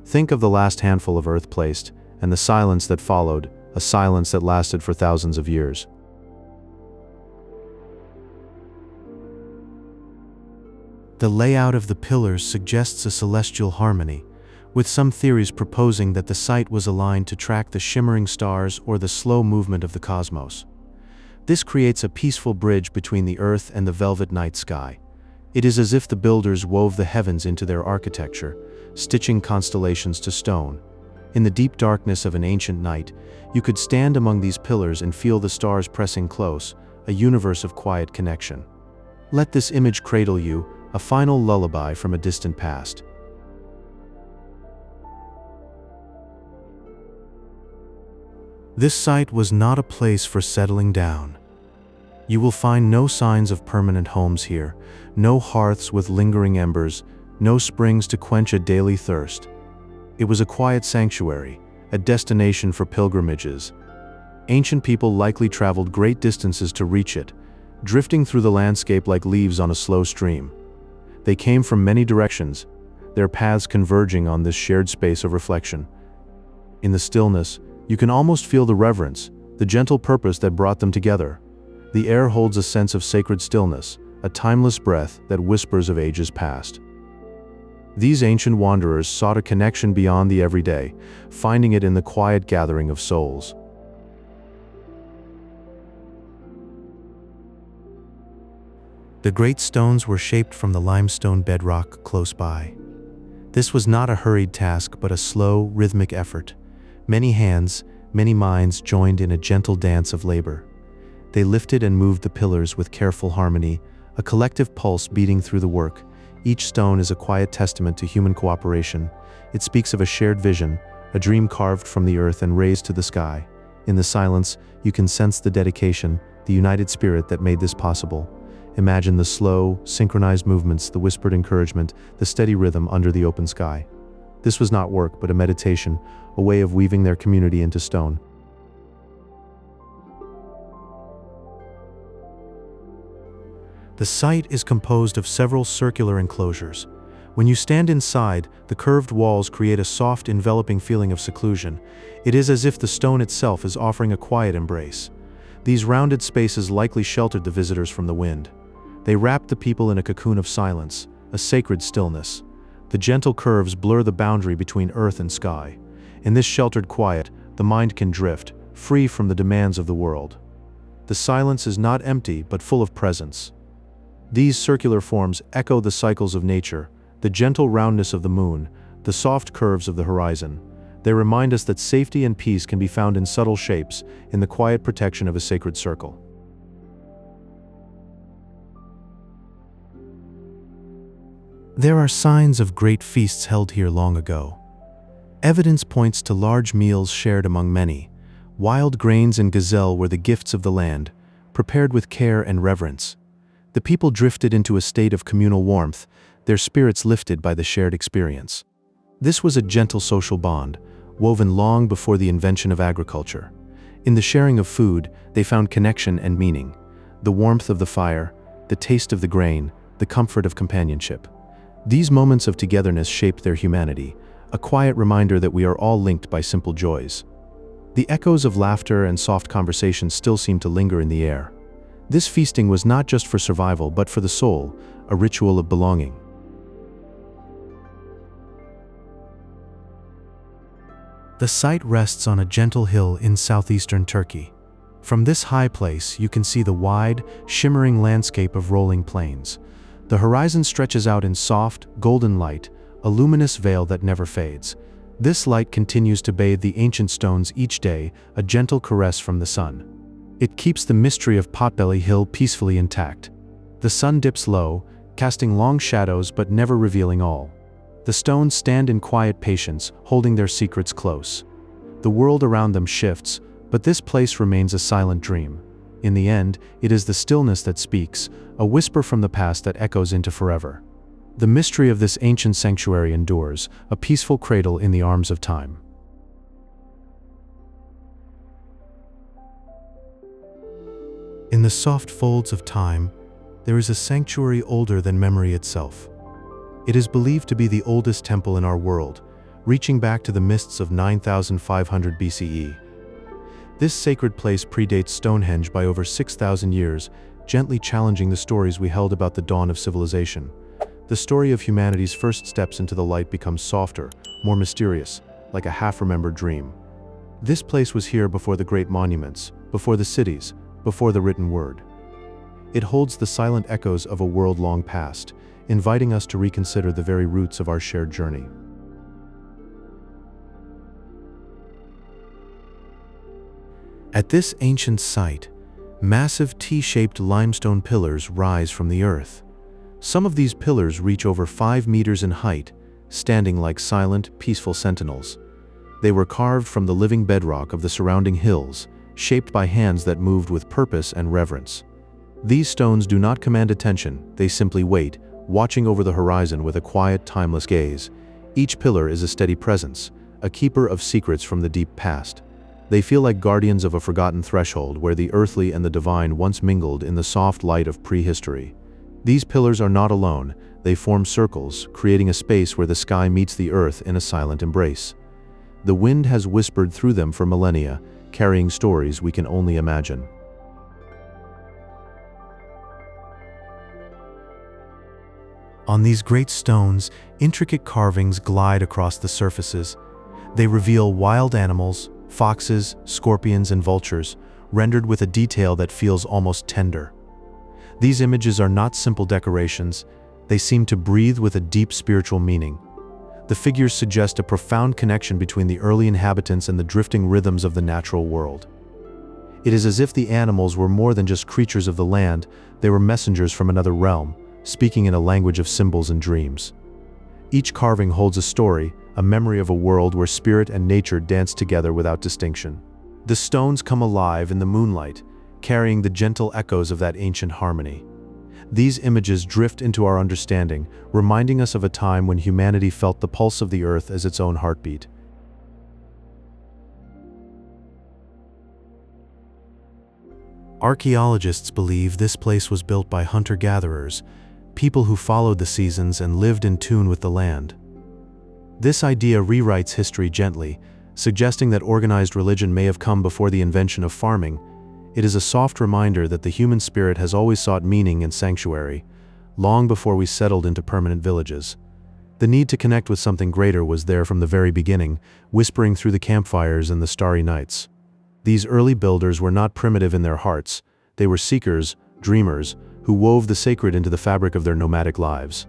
Think of the last handful of earth placed, and the silence that followed, a silence that lasted for thousands of years. The layout of the pillars suggests a celestial harmony, with some theories proposing that the site was aligned to track the shimmering stars or the slow movement of the cosmos. This creates a peaceful bridge between the earth and the velvet night sky. It is as if the builders wove the heavens into their architecture, stitching constellations to stone. In the deep darkness of an ancient night, you could stand among these pillars and feel the stars pressing close, a universe of quiet connection. Let this image cradle you, a final lullaby from a distant past. This site was not a place for settling down. You will find no signs of permanent homes here, no hearths with lingering embers, no springs to quench a daily thirst. It was a quiet sanctuary, a destination for pilgrimages. Ancient people likely traveled great distances to reach it, drifting through the landscape like leaves on a slow stream. They came from many directions, their paths converging on this shared space of reflection. In the stillness, you can almost feel the reverence, the gentle purpose that brought them together. The air holds a sense of sacred stillness, a timeless breath that whispers of ages past. These ancient wanderers sought a connection beyond the everyday, finding it in the quiet gathering of souls. The great stones were shaped from the limestone bedrock close by. This was not a hurried task, but a slow, rhythmic effort. Many hands, many minds joined in a gentle dance of labor. They lifted and moved the pillars with careful harmony, a collective pulse beating through the work. Each stone is a quiet testament to human cooperation. It speaks of a shared vision, a dream carved from the earth and raised to the sky. In the silence, you can sense the dedication, the united spirit that made this possible. Imagine the slow, synchronized movements, the whispered encouragement, the steady rhythm under the open sky. This was not work, but a meditation, a way of weaving their community into stone. The site is composed of several circular enclosures. When you stand inside, the curved walls create a soft, enveloping feeling of seclusion. It is as if the stone itself is offering a quiet embrace. These rounded spaces likely sheltered the visitors from the wind. They wrapped the people in a cocoon of silence, a sacred stillness. The gentle curves blur the boundary between earth and sky. In this sheltered quiet, the mind can drift, free from the demands of the world. The silence is not empty, but full of presence. These circular forms echo the cycles of nature, the gentle roundness of the moon, the soft curves of the horizon. They remind us that safety and peace can be found in subtle shapes, in the quiet protection of a sacred circle. There are signs of great feasts held here long ago. Evidence points to large meals shared among many. Wild grains and gazelle were the gifts of the land, prepared with care and reverence. The people drifted into a state of communal warmth, their spirits lifted by the shared experience. This was a gentle social bond, woven long before the invention of agriculture. In the sharing of food, they found connection and meaning. The warmth of the fire, the taste of the grain, the comfort of companionship. These moments of togetherness shaped their humanity, a quiet reminder that we are all linked by simple joys. The echoes of laughter and soft conversation still seem to linger in the air. This feasting was not just for survival, but for the soul, a ritual of belonging. The site rests on a gentle hill in southeastern Turkey. From this high place, you can see the wide, shimmering landscape of rolling plains. The horizon stretches out in soft, golden light, a luminous veil that never fades. This light continues to bathe the ancient stones each day, a gentle caress from the sun. It keeps the mystery of Potbelly Hill peacefully intact. The sun dips low, casting long shadows but never revealing all. The stones stand in quiet patience, holding their secrets close. The world around them shifts, but this place remains a silent dream. In the end, it is the stillness that speaks, a whisper from the past that echoes into forever. The mystery of this ancient sanctuary endures, a peaceful cradle in the arms of time. In the soft folds of time, there is a sanctuary older than memory itself. It is believed to be the oldest temple in our world, reaching back to the mists of 9,500 BCE. This sacred place predates Stonehenge by over 6,000 years, gently challenging the stories we held about the dawn of civilization. The story of humanity's first steps into the light becomes softer, more mysterious, like a half-remembered dream. This place was here before the great monuments, before the cities, before the written word. It holds the silent echoes of a world long past, inviting us to reconsider the very roots of our shared journey. At this ancient site, massive T-shaped limestone pillars rise from the earth. Some of these pillars reach over 5 meters in height, standing like silent, peaceful sentinels. They were carved from the living bedrock of the surrounding hills, shaped by hands that moved with purpose and reverence. These stones do not command attention, they simply wait, watching over the horizon with a quiet, timeless gaze. Each pillar is a steady presence, a keeper of secrets from the deep past. They feel like guardians of a forgotten threshold where the earthly and the divine once mingled in the soft light of prehistory. These pillars are not alone, they form circles, creating a space where the sky meets the earth in a silent embrace. The wind has whispered through them for millennia, carrying stories we can only imagine. On these great stones, intricate carvings glide across the surfaces. They reveal wild animals, foxes, scorpions, and vultures, rendered with a detail that feels almost tender. These images are not simple decorations, they seem to breathe with a deep spiritual meaning. The figures suggest a profound connection between the early inhabitants and the drifting rhythms of the natural world. It is as if the animals were more than just creatures of the land, they were messengers from another realm, speaking in a language of symbols and dreams. Each carving holds a story, a memory of a world where spirit and nature dance together without distinction. The stones come alive in the moonlight, carrying the gentle echoes of that ancient harmony. These images drift into our understanding, reminding us of a time when humanity felt the pulse of the earth as its own heartbeat. Archaeologists believe this place was built by hunter-gatherers, people who followed the seasons and lived in tune with the land. This idea rewrites history gently, suggesting that organized religion may have come before the invention of farming. It is a soft reminder that the human spirit has always sought meaning and sanctuary, long before we settled into permanent villages. The need to connect with something greater was there from the very beginning, whispering through the campfires and the starry nights. These early builders were not primitive in their hearts, they were seekers, dreamers, who wove the sacred into the fabric of their nomadic lives.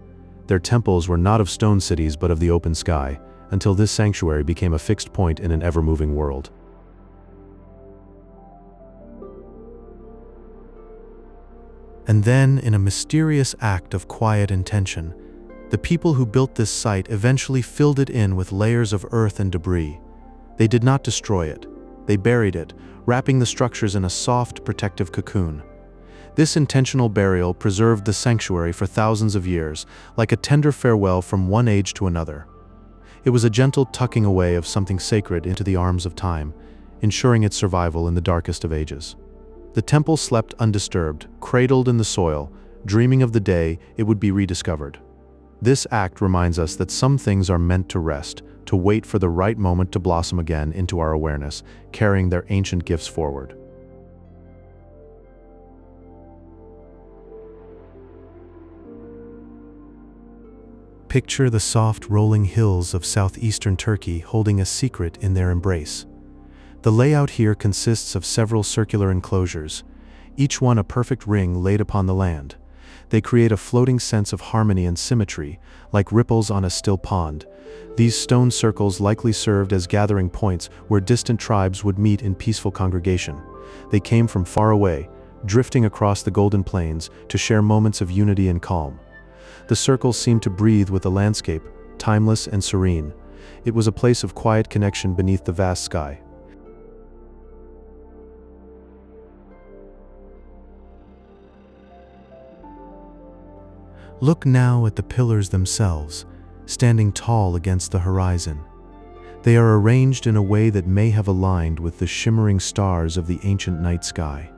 Their temples were not of stone cities but of the open sky, until this sanctuary became a fixed point in an ever-moving world. And then, in a mysterious act of quiet intention, the people who built this site eventually filled it in with layers of earth and debris. They did not destroy it. They buried it, wrapping the structures in a soft, protective cocoon. This intentional burial preserved the sanctuary for thousands of years, like a tender farewell from one age to another. It was a gentle tucking away of something sacred into the arms of time, ensuring its survival in the darkest of ages. The temple slept undisturbed, cradled in the soil, dreaming of the day it would be rediscovered. This act reminds us that some things are meant to rest, to wait for the right moment to blossom again into our awareness, carrying their ancient gifts forward. Picture the soft rolling hills of southeastern Turkey holding a secret in their embrace. The layout here consists of several circular enclosures, each one a perfect ring laid upon the land. They create a floating sense of harmony and symmetry, like ripples on a still pond. These stone circles likely served as gathering points where distant tribes would meet in peaceful congregation. They came from far away, drifting across the golden plains to share moments of unity and calm. The circles seemed to breathe with the landscape, timeless and serene. It was a place of quiet connection beneath the vast sky. Look now at the pillars themselves, standing tall against the horizon. They are arranged in a way that may have aligned with the shimmering stars of the ancient night sky.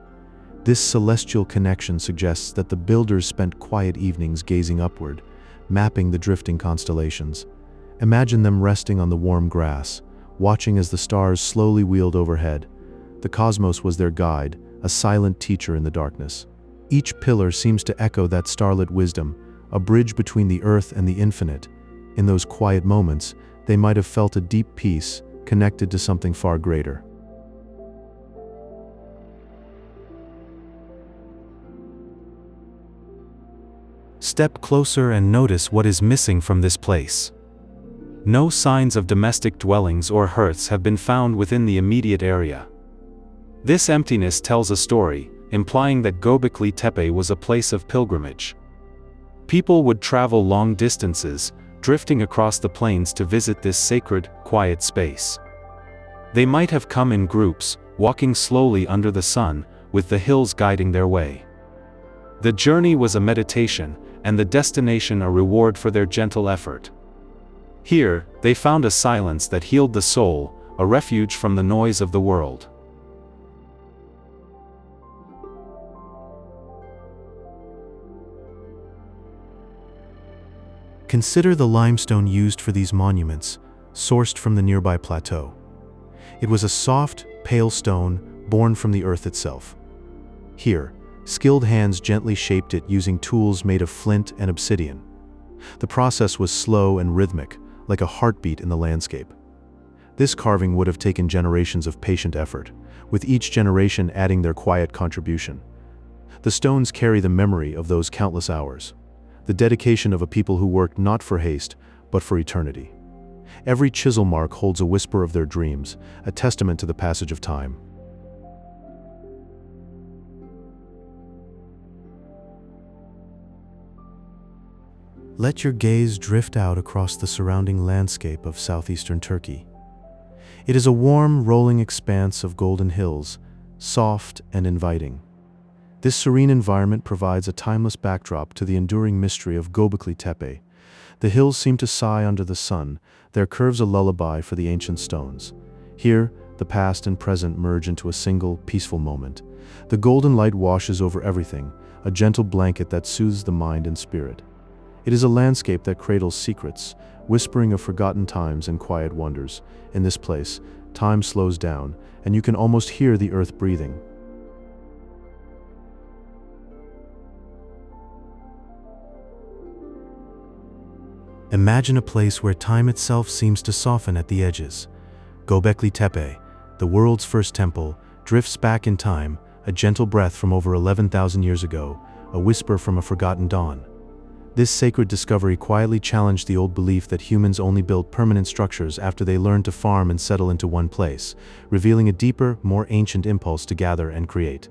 This celestial connection suggests that the builders spent quiet evenings gazing upward, mapping the drifting constellations. Imagine them resting on the warm grass, watching as the stars slowly wheeled overhead. The cosmos was their guide, a silent teacher in the darkness. Each pillar seems to echo that starlit wisdom, a bridge between the earth and the infinite. In those quiet moments, they might have felt a deep peace, connected to something far greater. Step closer and notice what is missing from this place. No signs of domestic dwellings or hearths have been found within the immediate area. This emptiness tells a story, implying that Göbekli Tepe was a place of pilgrimage. People would travel long distances, drifting across the plains to visit this sacred, quiet space. They might have come in groups, walking slowly under the sun, with the hills guiding their way. The journey was a meditation, and the destination a reward for their gentle effort. Here, they found a silence that healed the soul, a refuge from the noise of the world. Consider the limestone used for these monuments, sourced from the nearby plateau. It was a soft, pale stone born from the earth itself. Here, skilled hands gently shaped it using tools made of flint and obsidian. The process was slow and rhythmic, like a heartbeat in the landscape. This carving would have taken generations of patient effort, with each generation adding their quiet contribution. The stones carry the memory of those countless hours, the dedication of a people who worked not for haste, but for eternity. Every chisel mark holds a whisper of their dreams, a testament to the passage of time. Let your gaze drift out across the surrounding landscape of southeastern Turkey. It is a warm, rolling expanse of golden hills, soft and inviting. This serene environment provides a timeless backdrop to the enduring mystery of Göbekli Tepe. The hills seem to sigh under the sun, their curves a lullaby for the ancient stones. Here, the past and present merge into a single, peaceful moment. The golden light washes over everything, a gentle blanket that soothes the mind and spirit. It is a landscape that cradles secrets, whispering of forgotten times and quiet wonders. In this place, time slows down, and you can almost hear the earth breathing. Imagine a place where time itself seems to soften at the edges. Göbekli Tepe, the world's first temple, drifts back in time, a gentle breath from over 11,000 years ago, a whisper from a forgotten dawn. This sacred discovery quietly challenged the old belief that humans only built permanent structures after they learned to farm and settle into one place, revealing a deeper, more ancient impulse to gather and create.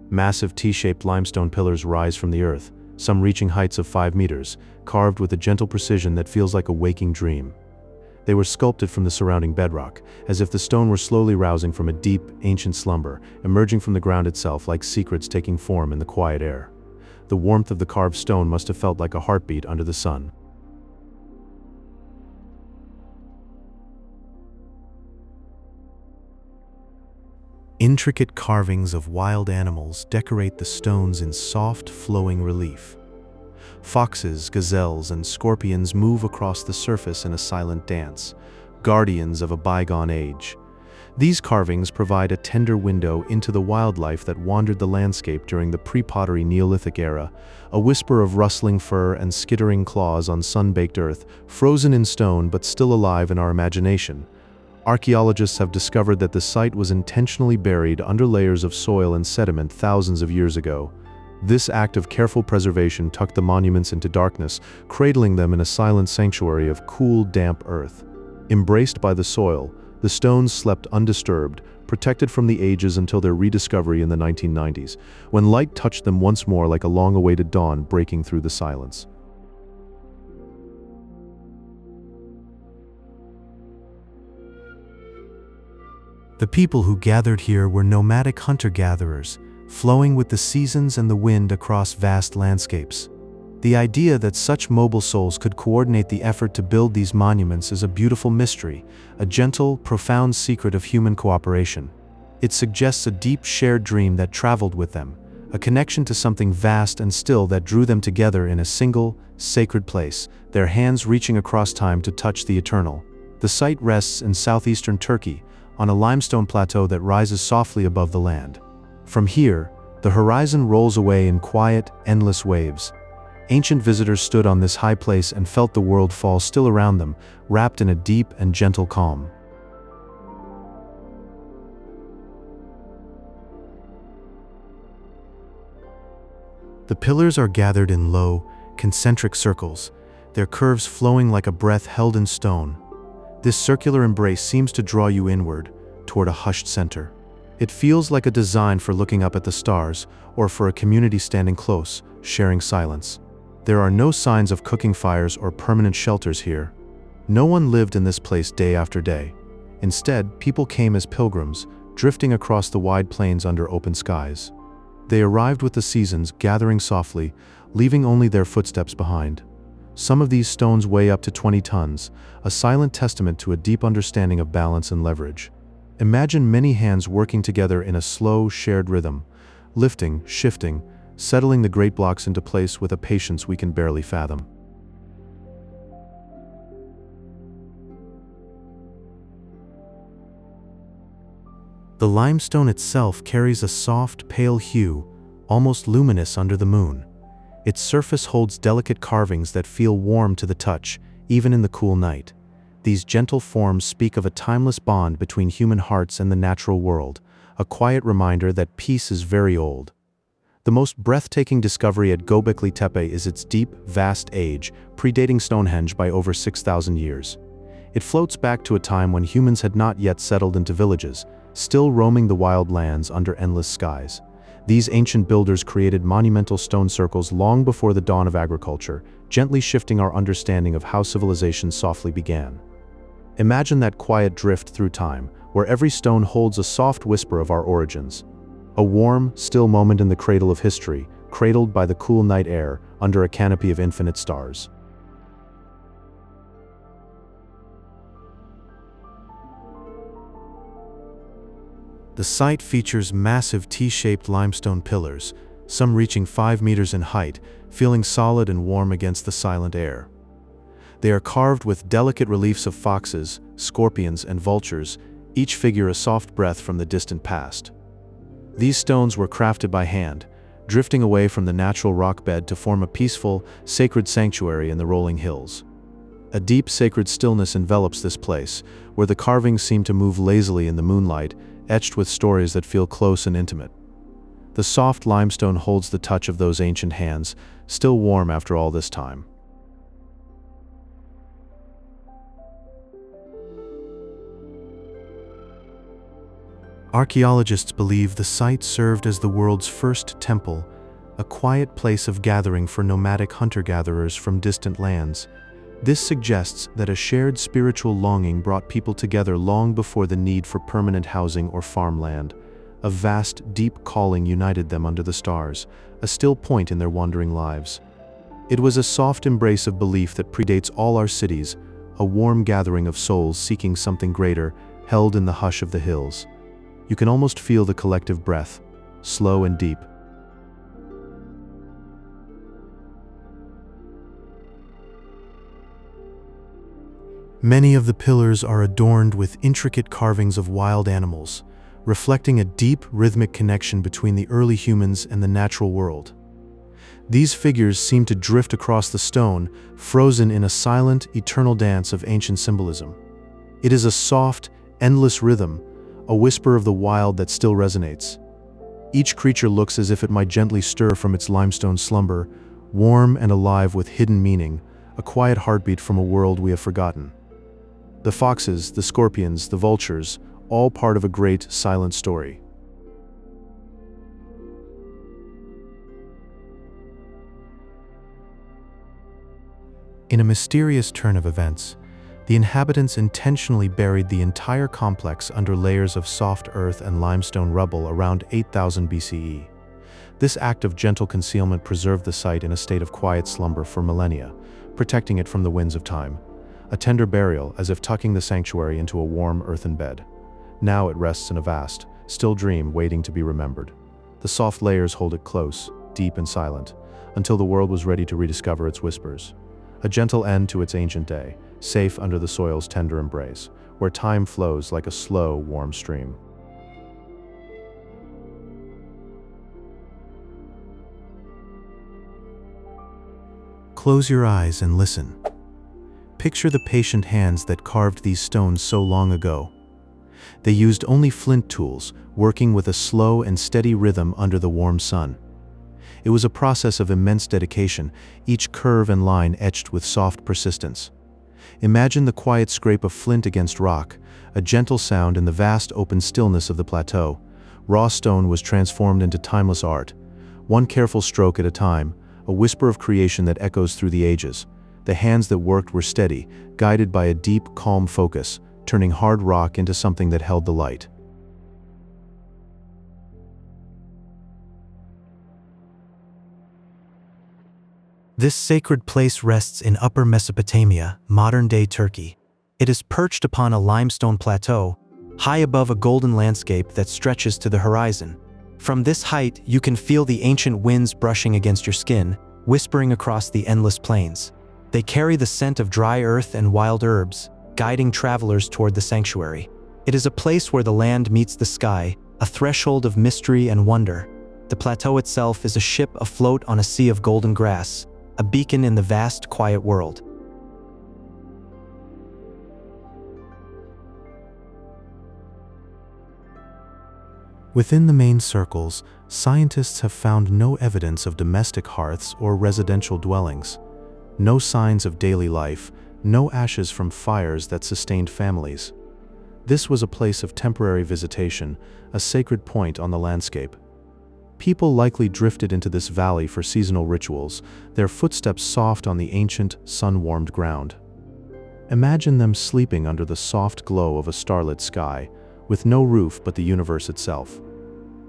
Massive T-shaped limestone pillars rise from the earth, some reaching heights of 5 meters, carved with a gentle precision that feels like a waking dream. They were sculpted from the surrounding bedrock, as if the stone were slowly rousing from a deep, ancient slumber, emerging from the ground itself like secrets taking form in the quiet air. The warmth of the carved stone must have felt like a heartbeat under the sun. Intricate carvings of wild animals decorate the stones in soft, flowing relief. Foxes, gazelles, and scorpions move across the surface in a silent dance, guardians of a bygone age. These carvings provide a tender window into the wildlife that wandered the landscape during the pre-pottery Neolithic era, a whisper of rustling fur and skittering claws on sun-baked earth, frozen in stone but still alive in our imagination. Archaeologists have discovered that the site was intentionally buried under layers of soil and sediment thousands of years ago. This act of careful preservation tucked the monuments into darkness, cradling them in a silent sanctuary of cool, damp earth. Embraced by the soil, The stones slept undisturbed, protected from the ages until their rediscovery in the 1990s, when light touched them once more like a long-awaited dawn breaking through the silence. The people who gathered here were nomadic hunter-gatherers, flowing with the seasons and the wind across vast landscapes. The idea that such mobile souls could coordinate the effort to build these monuments is a beautiful mystery, a gentle, profound secret of human cooperation. It suggests a deep shared dream that traveled with them, a connection to something vast and still that drew them together in a single, sacred place, their hands reaching across time to touch the eternal. The site rests in southeastern Turkey, on a limestone plateau that rises softly above the land. From here, the horizon rolls away in quiet, endless waves. Ancient visitors stood on this high place and felt the world fall still around them, wrapped in a deep and gentle calm. The pillars are gathered in low, concentric circles, their curves flowing like a breath held in stone. This circular embrace seems to draw you inward, toward a hushed center. It feels like a design for looking up at the stars, or for a community standing close, sharing silence. There are no signs of cooking fires or permanent shelters here. No one lived in this place day after day. Instead, people came as pilgrims, drifting across the wide plains under open skies. They arrived with the seasons, gathering softly, leaving only their footsteps behind. Some of these stones weigh up to 20 tons, a silent testament to a deep understanding of balance and leverage. Imagine many hands working together in a slow, shared rhythm, lifting, shifting, settling the great blocks into place with a patience we can barely fathom. The limestone itself carries a soft, pale hue, almost luminous under the moon. Its surface holds delicate carvings that feel warm to the touch, even in the cool night. These gentle forms speak of a timeless bond between human hearts and the natural world, a quiet reminder that peace is very old. The most breathtaking discovery at Göbekli Tepe is its deep, vast age, predating Stonehenge by over 6,000 years. It floats back to a time when humans had not yet settled into villages, still roaming the wild lands under endless skies. These ancient builders created monumental stone circles long before the dawn of agriculture, gently shifting our understanding of how civilization softly began. Imagine that quiet drift through time, where every stone holds a soft whisper of our origins. A warm, still moment in the cradle of history, cradled by the cool night air under a canopy of infinite stars. The site features massive T-shaped limestone pillars, some reaching 5 meters in height, feeling solid and warm against the silent air. They are carved with delicate reliefs of foxes, scorpions, and vultures, each figure a soft breath from the distant past. These stones were crafted by hand, drifting away from the natural rock bed to form a peaceful, sacred sanctuary in the rolling hills. A deep, sacred stillness envelops this place, where the carvings seem to move lazily in the moonlight, etched with stories that feel close and intimate. The soft limestone holds the touch of those ancient hands, still warm after all this time. Archaeologists believe the site served as the world's first temple, a quiet place of gathering for nomadic hunter-gatherers from distant lands. This suggests that a shared spiritual longing brought people together long before the need for permanent housing or farmland. A vast, deep calling united them under the stars, a still point in their wandering lives. It was a soft embrace of belief that predates all our cities, a warm gathering of souls seeking something greater, held in the hush of the hills. You can almost feel the collective breath, slow and deep. Many of the pillars are adorned with intricate carvings of wild animals, reflecting a deep, rhythmic connection between the early humans and the natural world. These figures seem to drift across the stone, frozen in a silent, eternal dance of ancient symbolism. It is a soft, endless rhythm, a whisper of the wild that still resonates. Each creature looks as if it might gently stir from its limestone slumber, warm and alive with hidden meaning, a quiet heartbeat from a world we have forgotten. The foxes, the scorpions, the vultures, all part of a great, silent story. In a mysterious turn of events, the inhabitants intentionally buried the entire complex under layers of soft earth and limestone rubble around 8000 BCE. This act of gentle concealment preserved the site in a state of quiet slumber for millennia, protecting it from the winds of time. A tender burial, as if tucking the sanctuary into a warm earthen bed. Now it rests in a vast, still dream waiting to be remembered. The soft layers hold it close, deep and silent, until the world was ready to rediscover its whispers. A gentle end to its ancient day, safe under the soil's tender embrace, where time flows like a slow, warm stream. Close your eyes and listen. Picture the patient hands that carved these stones so long ago. They used only flint tools, working with a slow and steady rhythm under the warm sun. It was a process of immense dedication, each curve and line etched with soft persistence. Imagine the quiet scrape of flint against rock, a gentle sound in the vast open stillness of the plateau. Raw stone was transformed into timeless art, one careful stroke at a time, a whisper of creation that echoes through the ages. The hands that worked were steady, guided by a deep, calm focus, turning hard rock into something that held the light. This sacred place rests in Upper Mesopotamia, modern-day Turkey. It is perched upon a limestone plateau, high above a golden landscape that stretches to the horizon. From this height, you can feel the ancient winds brushing against your skin, whispering across the endless plains. They carry the scent of dry earth and wild herbs, guiding travelers toward the sanctuary. It is a place where the land meets the sky, a threshold of mystery and wonder. The plateau itself is a ship afloat on a sea of golden grass, a beacon in the vast, quiet world. Within the main circles, scientists have found no evidence of domestic hearths or residential dwellings. No signs of daily life, no ashes from fires that sustained families. This was a place of temporary visitation, a sacred point on the landscape. People likely drifted into this valley for seasonal rituals, their footsteps soft on the ancient, sun-warmed ground. Imagine them sleeping under the soft glow of a starlit sky, with no roof but the universe itself.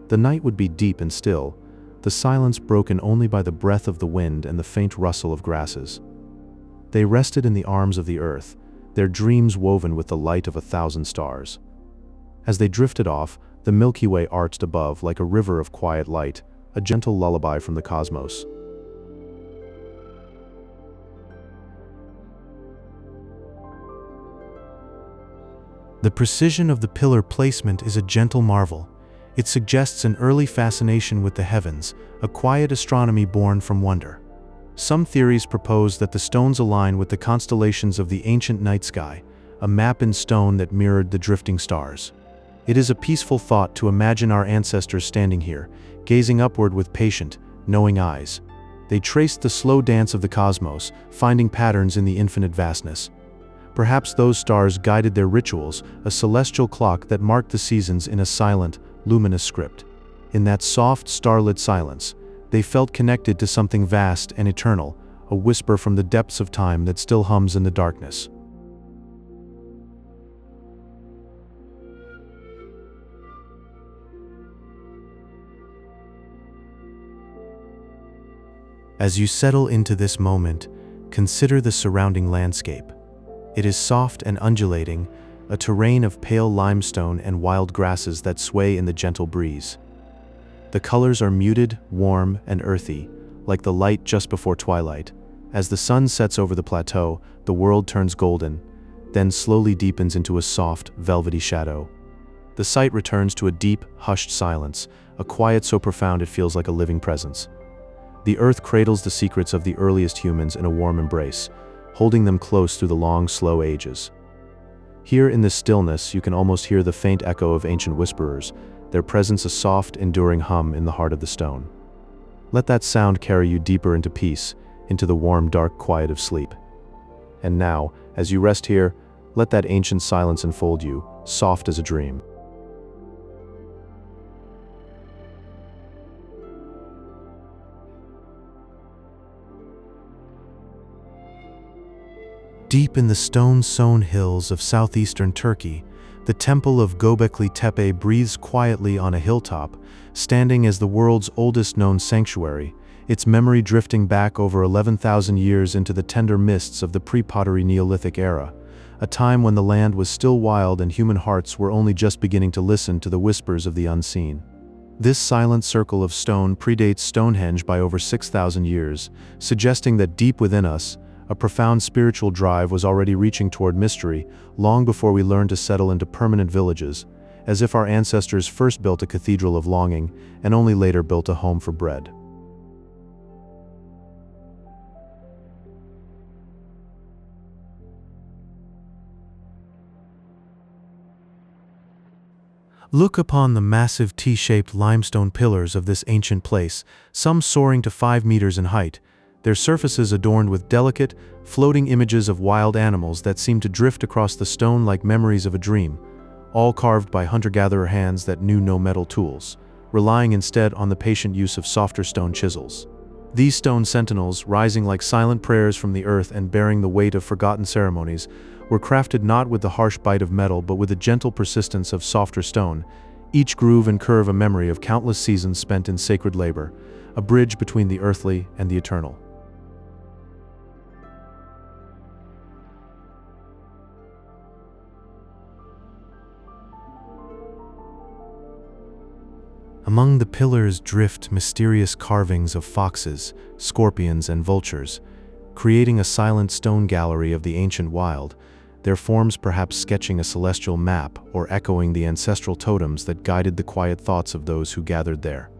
The night would be deep and still, the silence broken only by the breath of the wind and the faint rustle of grasses. They rested in the arms of the earth, their dreams woven with the light of 1,000 stars. As they drifted off, the Milky Way arched above like a river of quiet light, a gentle lullaby from the cosmos. The precision of the pillar placement is a gentle marvel. It suggests an early fascination with the heavens, a quiet astronomy born from wonder. Some theories propose that the stones align with the constellations of the ancient night sky, a map in stone that mirrored the drifting stars. It is a peaceful thought to imagine our ancestors standing here, gazing upward with patient, knowing eyes. They traced the slow dance of the cosmos, finding patterns in the infinite vastness. Perhaps those stars guided their rituals, a celestial clock that marked the seasons in a silent, luminous script. In that soft, starlit silence, they felt connected to something vast and eternal, a whisper from the depths of time that still hums in the darkness. As you settle into this moment, consider the surrounding landscape. It is soft and undulating, a terrain of pale limestone and wild grasses that sway in the gentle breeze. The colors are muted, warm, and earthy, like the light just before twilight. As the sun sets over the plateau, the world turns golden, then slowly deepens into a soft, velvety shadow. The site returns to a deep, hushed silence, a quiet so profound it feels like a living presence. The earth cradles the secrets of the earliest humans in a warm embrace, holding them close through the long, slow ages. Here in this stillness, you can almost hear the faint echo of ancient whisperers, their presence a soft, enduring hum in the heart of the stone. Let that sound carry you deeper into peace, into the warm, dark quiet of sleep. And now, as you rest here, Let that ancient silence enfold you, soft as a dream. Deep in the stone-sown hills of southeastern Turkey, the temple of Göbekli Tepe breathes quietly on a hilltop, standing as the world's oldest known sanctuary, its memory drifting back over 11,000 years into the tender mists of the pre-pottery Neolithic era, a time when the land was still wild and human hearts were only just beginning to listen to the whispers of the unseen. This silent circle of stone predates Stonehenge by over 6,000 years, suggesting that deep within us, a profound spiritual drive was already reaching toward mystery long before we learned to settle into permanent villages, as if our ancestors first built a cathedral of longing and only later built a home for bread. Look upon the massive T-shaped limestone pillars of this ancient place, some soaring to 5 meters in height, their surfaces adorned with delicate, floating images of wild animals that seem to drift across the stone like memories of a dream, all carved by hunter-gatherer hands that knew no metal tools, relying instead on the patient use of softer stone chisels. These stone sentinels, rising like silent prayers from the earth and bearing the weight of forgotten ceremonies, were crafted not with the harsh bite of metal but with the gentle persistence of softer stone, each groove and curve a memory of countless seasons spent in sacred labor, a bridge between the earthly and the eternal. Among the pillars drift mysterious carvings of foxes, scorpions, and vultures, creating a silent stone gallery of the ancient wild, their forms perhaps sketching a celestial map or echoing the ancestral totems that guided the quiet thoughts of those who gathered there.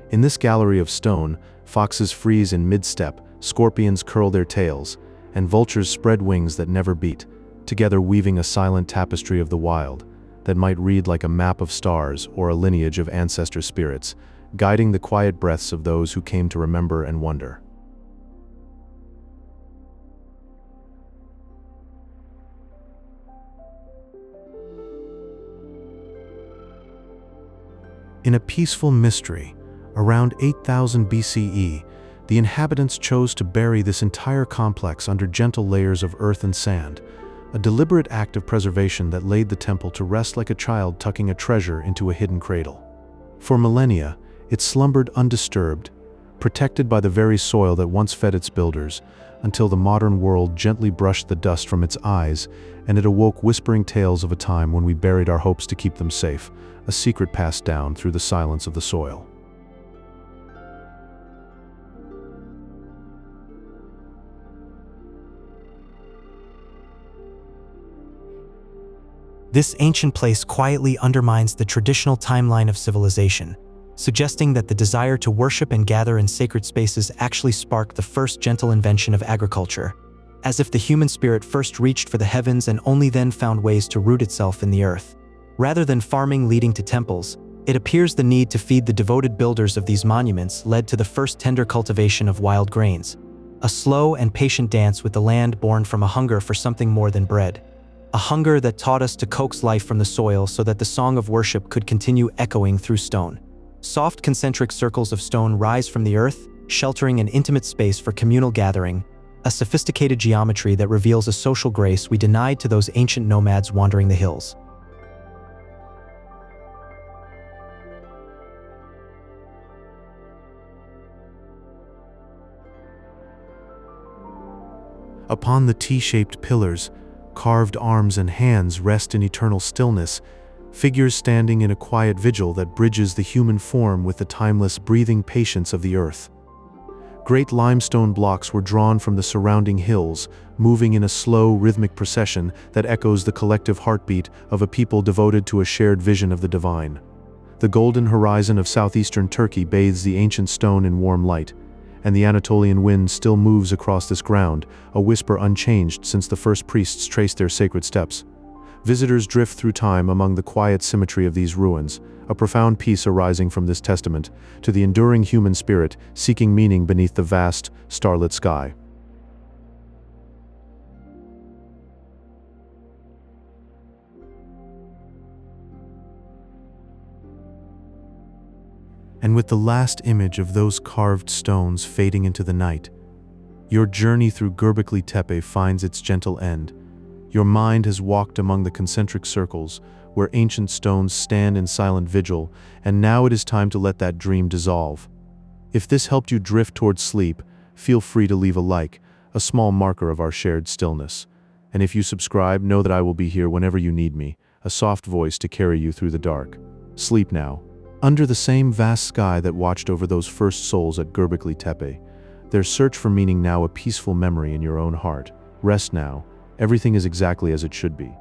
In this gallery of stone, foxes freeze in mid-step, scorpions curl their tails, and vultures spread wings that never beat, together weaving a silent tapestry of the wild that might read like a map of stars or a lineage of ancestor spirits, guiding the quiet breaths of those who came to remember and wonder. In a peaceful mystery, around 8000 BCE, the inhabitants chose to bury this entire complex under gentle layers of earth and sand, a deliberate act of preservation that laid the temple to rest like a child tucking a treasure into a hidden cradle. For millennia, it slumbered undisturbed, protected by the very soil that once fed its builders, until the modern world gently brushed the dust from its eyes and it awoke whispering tales of a time when we buried our hopes to keep them safe, a secret passed down through the silence of the soil. This ancient place quietly undermines the traditional timeline of civilization, suggesting that the desire to worship and gather in sacred spaces actually sparked the first gentle invention of agriculture, as if the human spirit first reached for the heavens and only then found ways to root itself in the earth. Rather than farming leading to temples, it appears the need to feed the devoted builders of these monuments led to the first tender cultivation of wild grains, a slow and patient dance with the land born from a hunger for something more than bread. A hunger that taught us to coax life from the soil so that the song of worship could continue echoing through stone. Soft concentric circles of stone rise from the earth, sheltering an intimate space for communal gathering, a sophisticated geometry that reveals a social grace we denied to those ancient nomads wandering the hills. Upon the T-shaped pillars, carved arms and hands rest in eternal stillness, figures standing in a quiet vigil that bridges the human form with the timeless breathing patience of the earth. Great limestone blocks were drawn from the surrounding hills, moving in a slow, rhythmic procession that echoes the collective heartbeat of a people devoted to a shared vision of the divine. The golden horizon of southeastern Turkey bathes the ancient stone in warm light, and the Anatolian wind still moves across this ground, a whisper unchanged since the first priests traced their sacred steps. Visitors drift through time among the quiet symmetry of these ruins, a profound peace arising from this testament to the enduring human spirit seeking meaning beneath the vast, starlit sky. And with the last image of those carved stones fading into the night, your journey through Göbekli Tepe finds its gentle end. Your mind has walked among the concentric circles, where ancient stones stand in silent vigil, and now it is time to let that dream dissolve. If this helped you drift towards sleep, feel free to leave a like, a small marker of our shared stillness. And if you subscribe, know that I will be here whenever you need me, a soft voice to carry you through the dark. Sleep now. Under the same vast sky that watched over those first souls at Göbekli Tepe, their search for meaning now a peaceful memory in your own heart. Rest now. Everything is exactly as it should be.